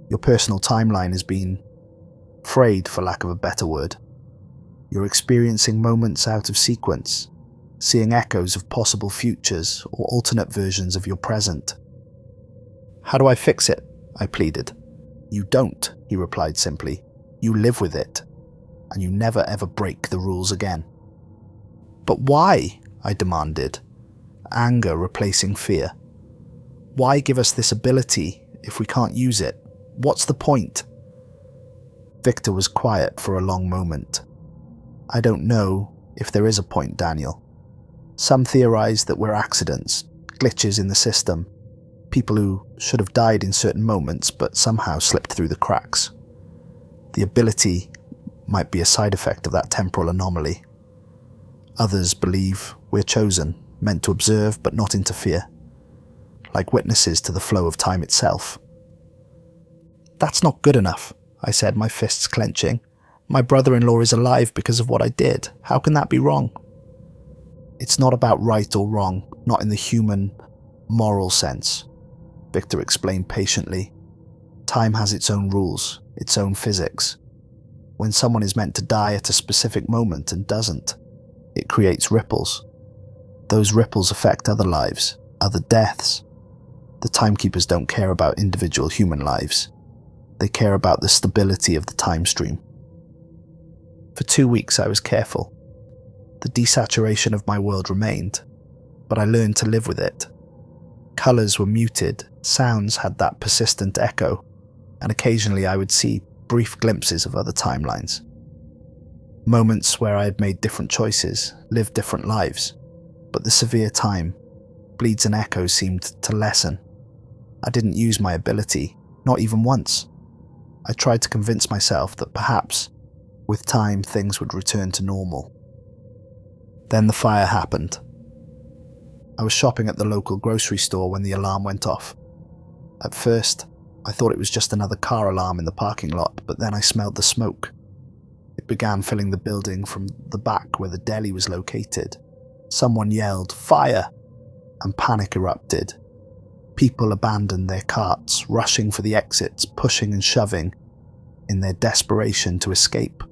Your personal timeline has been frayed, for lack of a better word. You're experiencing moments out of sequence, seeing echoes of possible futures or alternate versions of your present." "How do I fix it?" I pleaded. "You don't," he replied simply. "You live with it, and you never ever break the rules again." "But why?" I demanded, anger replacing fear. "Why give us this ability if we can't use it? What's the point?" Victor was quiet for a long moment. "I don't know if there is a point, Daniel. Some theorize that we're accidents, glitches in the system, people who should have died in certain moments but somehow slipped through the cracks. The ability might be a side effect of that temporal anomaly. Others believe we're chosen, meant to observe but not interfere, like witnesses to the flow of time itself." "That's not good enough," I said, my fists clenching. "My brother-in-law is alive because of what I did. How can that be wrong?" "It's not about right or wrong, not in the human, moral sense," Victor explained patiently. "Time has its own rules, its own physics. When someone is meant to die at a specific moment and doesn't, it creates ripples. Those ripples affect other lives, other deaths. The Timekeepers don't care about individual human lives. They care about the stability of the time stream." For 2 weeks I was careful. The desaturation of my world remained, but I learned to live with it. Colours were muted, sounds had that persistent echo, and occasionally I would see brief glimpses of other timelines. Moments where I had made different choices, lived different lives, but the severe time, bleeds and echoes seemed to lessen. I didn't use my ability, not even once. I tried to convince myself that perhaps, with time, things would return to normal. Then the fire happened. I was shopping at the local grocery store when the alarm went off. At first, I thought it was just another car alarm in the parking lot, but then I smelled the smoke. It began filling the building from the back where the deli was located. Someone yelled, "Fire!" and panic erupted. People abandoned their carts, rushing for the exits, pushing and shoving, in their desperation to escape.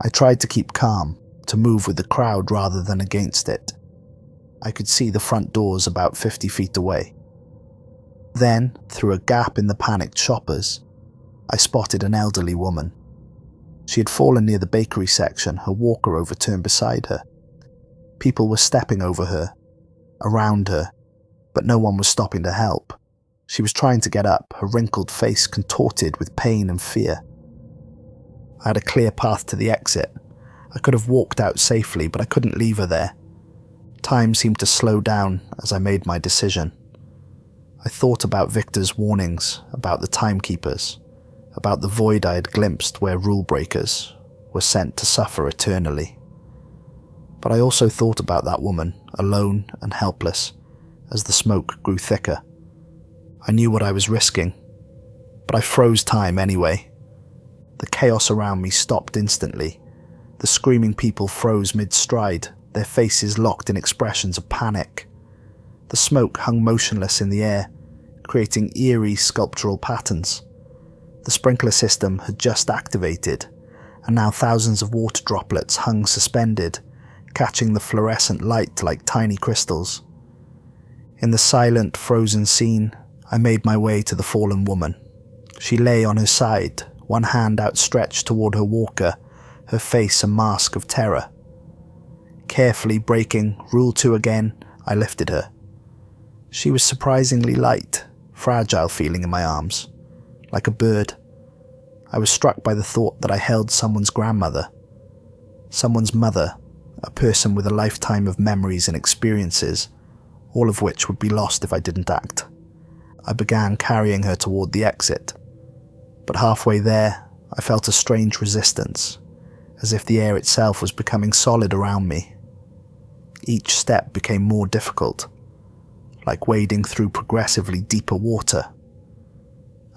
I tried to keep calm, to move with the crowd rather than against it. I could see the front doors about 50 feet away. Then, through a gap in the panicked shoppers, I spotted an elderly woman. She had fallen near the bakery section, her walker overturned beside her. People were stepping over her, around her, but no one was stopping to help. She was trying to get up, her wrinkled face contorted with pain and fear. I had a clear path to the exit. I could have walked out safely, but I couldn't leave her there. Time seemed to slow down as I made my decision. I thought about Victor's warnings, about the Timekeepers, about the void I had glimpsed where rule breakers were sent to suffer eternally. But I also thought about that woman, alone and helpless, as the smoke grew thicker. I knew what I was risking, but I froze time anyway. The chaos around me stopped instantly. The screaming people froze mid-stride, their faces locked in expressions of panic. The smoke hung motionless in the air, creating eerie sculptural patterns. The sprinkler system had just activated, and now thousands of water droplets hung suspended, catching the fluorescent light like tiny crystals. In the silent, frozen scene, I made my way to the fallen woman. She lay on her side, one hand outstretched toward her walker, her face a mask of terror. Carefully breaking Rule 2 again, I lifted her. She was surprisingly light, fragile feeling in my arms, like a bird. I was struck by the thought that I held someone's grandmother, someone's mother, a person with a lifetime of memories and experiences, all of which would be lost if I didn't act. I began carrying her toward the exit, but halfway there, I felt a strange resistance, as if the air itself was becoming solid around me. Each step became more difficult, like wading through progressively deeper water.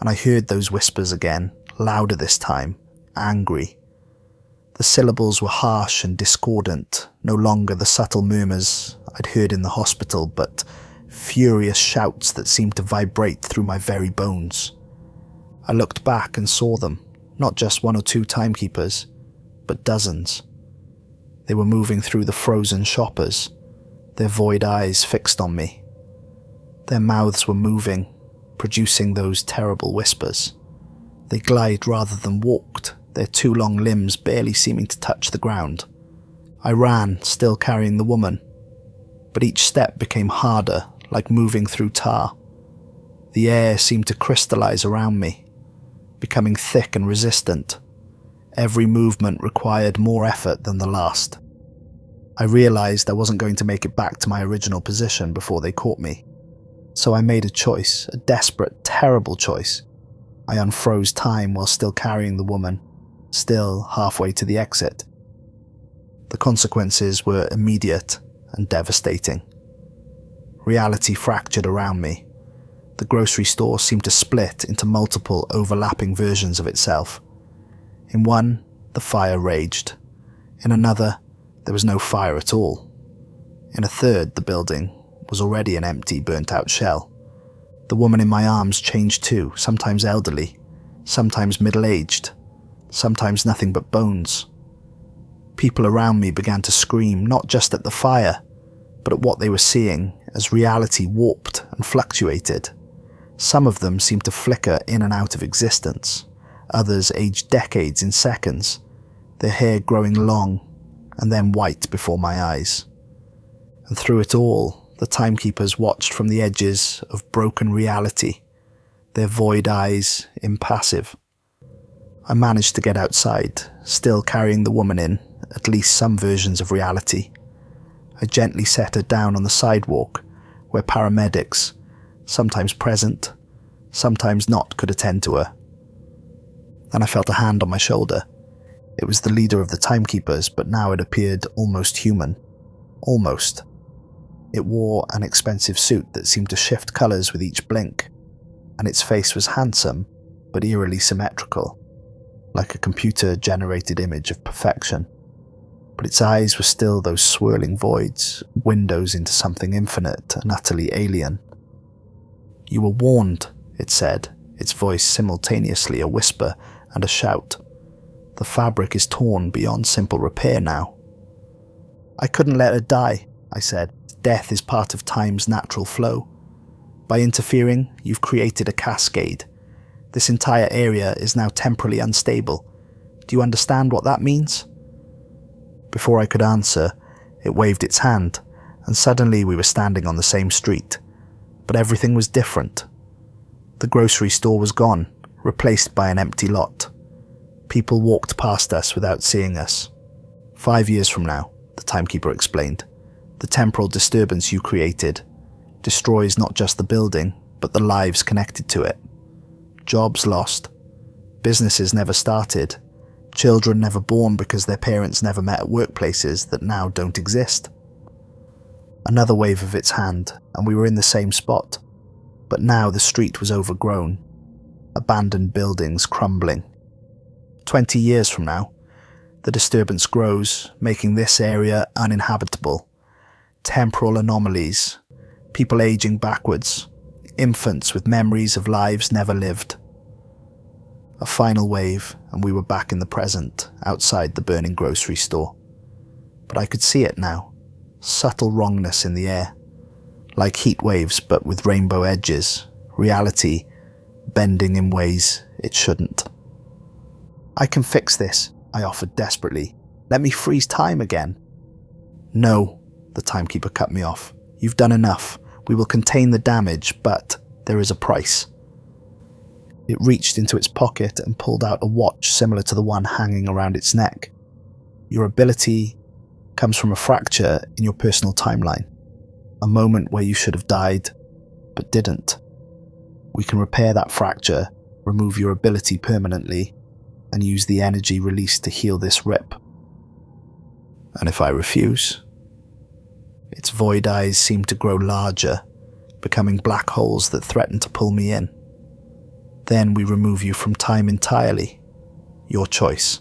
And I heard those whispers again, louder this time, angry. The syllables were harsh and discordant, no longer the subtle murmurs I'd heard in the hospital, but furious shouts that seemed to vibrate through my very bones. I looked back and saw them, not just one or two Timekeepers, but dozens. They were moving through the frozen shoppers, their void eyes fixed on me. Their mouths were moving, producing those terrible whispers. They glided rather than walked, their two long limbs barely seeming to touch the ground. I ran, still carrying the woman, but each step became harder, like moving through tar. The air seemed to crystallize around me, becoming thick and resistant. Every movement required more effort than the last. I realized I wasn't going to make it back to my original position before they caught me. So I made a choice, a desperate, terrible choice. I unfroze time while still carrying the woman, still halfway to the exit. The consequences were immediate and devastating. Reality fractured around me. The grocery store seemed to split into multiple overlapping versions of itself. In one, the fire raged. In another, there was no fire at all. In a third, the building was already an empty, burnt-out shell. The woman in my arms changed too, sometimes elderly, sometimes middle-aged, sometimes nothing but bones. People around me began to scream, not just at the fire, but at what they were seeing as reality warped and fluctuated. Some of them seemed to flicker in and out of existence. Others aged decades in seconds, their hair growing long and then white before my eyes. And through it all, the Timekeepers watched from the edges of broken reality, their void eyes impassive. I managed to get outside, still carrying the woman in at least some versions of reality. I gently set her down on the sidewalk, where paramedics, sometimes present, sometimes not, could attend to her. Then I felt a hand on my shoulder. It was the leader of the Timekeepers, but now it appeared almost human. Almost. It wore an expensive suit that seemed to shift colours with each blink, and its face was handsome, but eerily symmetrical, like a computer-generated image of perfection. But its eyes were still those swirling voids, windows into something infinite and utterly alien. "You were warned," it said, its voice simultaneously a whisper and a shout. "The fabric is torn beyond simple repair now." I couldn't let her die. I said. Death is part of time's natural flow. By interfering, you've created a cascade. This entire area is now temporally unstable. Do you understand what that means? Before I could answer, it waved its hand, and suddenly we were standing on the same street. But everything was different. The grocery store was gone, replaced by an empty lot. People walked past us without seeing us. 5 years from now, the timekeeper explained, the temporal disturbance you created destroys not just the building, but the lives connected to it. Jobs lost. Businesses never started. Children never born because their parents never met at workplaces that now don't exist. Another wave of its hand, and we were in the same spot. But now the street was overgrown. Abandoned buildings crumbling. 20 years from now, the disturbance grows, making this area uninhabitable. Temporal anomalies, people aging backwards, infants with memories of lives never lived. A final wave, and we were back in the present, outside the burning grocery store. But I could see it now, subtle wrongness in the air, like heat waves but with rainbow edges, reality bending in ways it shouldn't. I can fix this, I offered desperately. Let me freeze time again. No, the timekeeper cut me off. You've done enough. We will contain the damage, but there is a price. It reached into its pocket and pulled out a watch similar to the one hanging around its neck. Your ability comes from a fracture in your personal timeline. A moment where you should have died, but didn't. We can repair that fracture, remove your ability permanently, and use the energy released to heal this rip. And if I refuse? Its void eyes seem to grow larger, becoming black holes that threaten to pull me in. Then we remove you from time entirely. Your choice.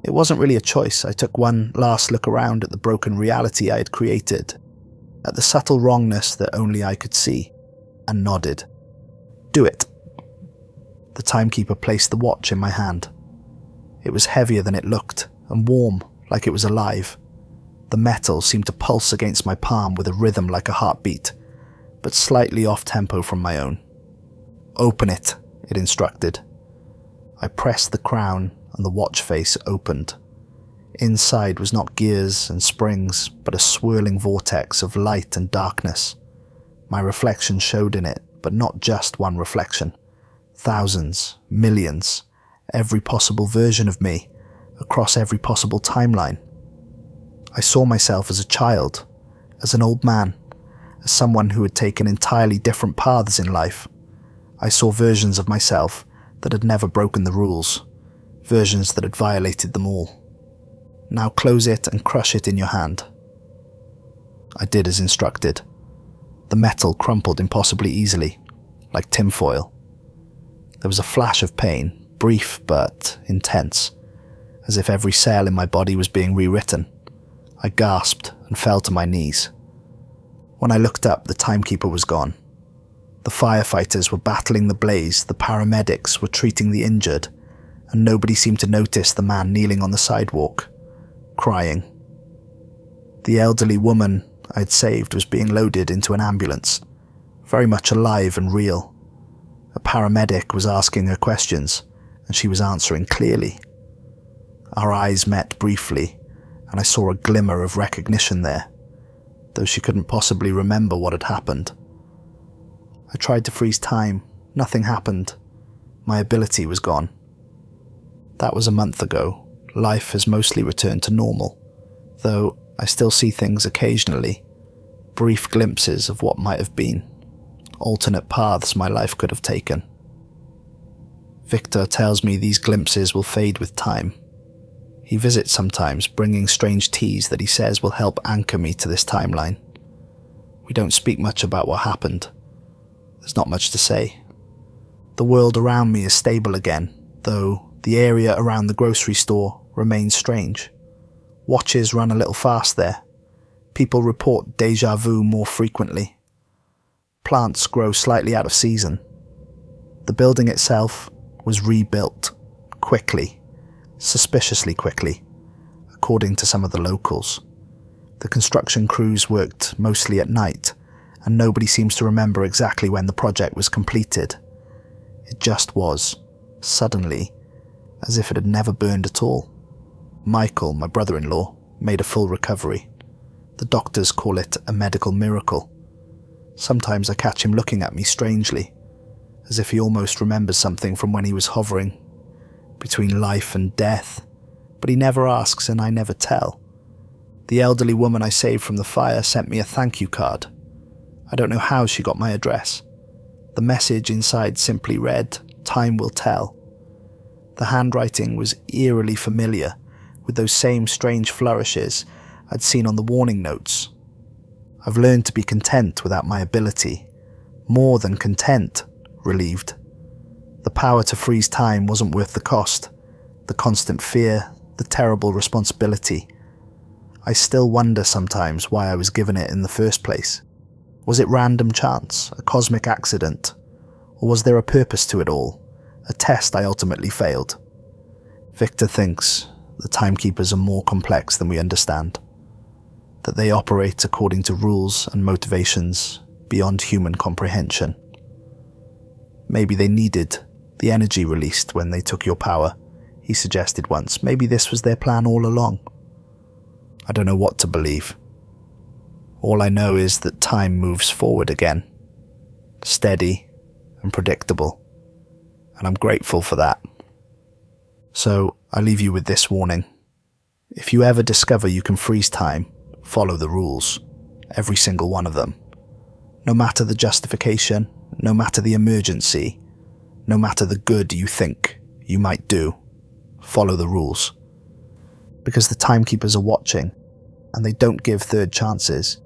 It wasn't really a choice. I took one last look around at the broken reality I had created, at the subtle wrongness that only I could see, and nodded. Do it. The timekeeper placed the watch in my hand. It was heavier than it looked, and warm, like it was alive. The metal seemed to pulse against my palm with a rhythm like a heartbeat, but slightly off-tempo from my own. Open it, it instructed. I pressed the crown, and the watch face opened. Inside was not gears and springs, but a swirling vortex of light and darkness. My reflection showed in it, but not just one reflection. Thousands, millions, every possible version of me, across every possible timeline. I saw myself as a child, as an old man, as someone who had taken entirely different paths in life. I saw versions of myself that had never broken the rules, versions that had violated them all. Now close it and crush it in your hand. I did as instructed. The metal crumpled impossibly easily, like tinfoil. There was a flash of pain, brief but intense, as if every cell in my body was being rewritten. I gasped and fell to my knees. When I looked up, the timekeeper was gone. The firefighters were battling the blaze, the paramedics were treating the injured, and nobody seemed to notice the man kneeling on the sidewalk, crying. The elderly woman I had saved was being loaded into an ambulance, very much alive and real. A paramedic was asking her questions, and she was answering clearly. Our eyes met briefly, and I saw a glimmer of recognition there, though she couldn't possibly remember what had happened. I tried to freeze time. Nothing happened. My ability was gone. That was a month ago. Life has mostly returned to normal, though I still see things occasionally, brief glimpses of what might have been, alternate paths my life could have taken. Victor tells me these glimpses will fade with time. He visits sometimes, bringing strange teas that he says will help anchor me to this timeline. We don't speak much about what happened. There's not much to say. The world around me is stable again, though the area around the grocery store remains strange. Watches run a little fast there. People report déjà vu more frequently. Plants grow slightly out of season. The building itself was rebuilt, quickly, suspiciously quickly, according to some of the locals. The construction crews worked mostly at night, and nobody seems to remember exactly when the project was completed. It just was, suddenly, as if it had never burned at all. Michael, my brother-in-law, made a full recovery. The doctors call it a medical miracle. Sometimes I catch him looking at me strangely, as if he almost remembers something from when he was hovering between life and death, but he never asks and I never tell. The elderly woman I saved from the fire sent me a thank you card. I don't know how she got my address. The message inside simply read, "Time will tell." The handwriting was eerily familiar, with those same strange flourishes I'd seen on the warning notes. I've learned to be content without my ability. More than content, relieved. The power to freeze time wasn't worth the cost, the constant fear, the terrible responsibility. I still wonder sometimes why I was given it in the first place. Was it random chance, a cosmic accident? Or was there a purpose to it all, a test I ultimately failed? Victor thinks the Timekeepers are more complex than we understand, that they operate according to rules and motivations beyond human comprehension. Maybe they needed the energy released when they took your power, he suggested once. Maybe this was their plan all along. I don't know what to believe. All I know is that time moves forward again, steady and predictable, and I'm grateful for that. So I leave you with this warning. If you ever discover you can freeze time, follow the rules, every single one of them. No matter the justification, no matter the emergency, no matter the good you think you might do, follow the rules. Because the Timekeepers are watching, and they don't give third chances.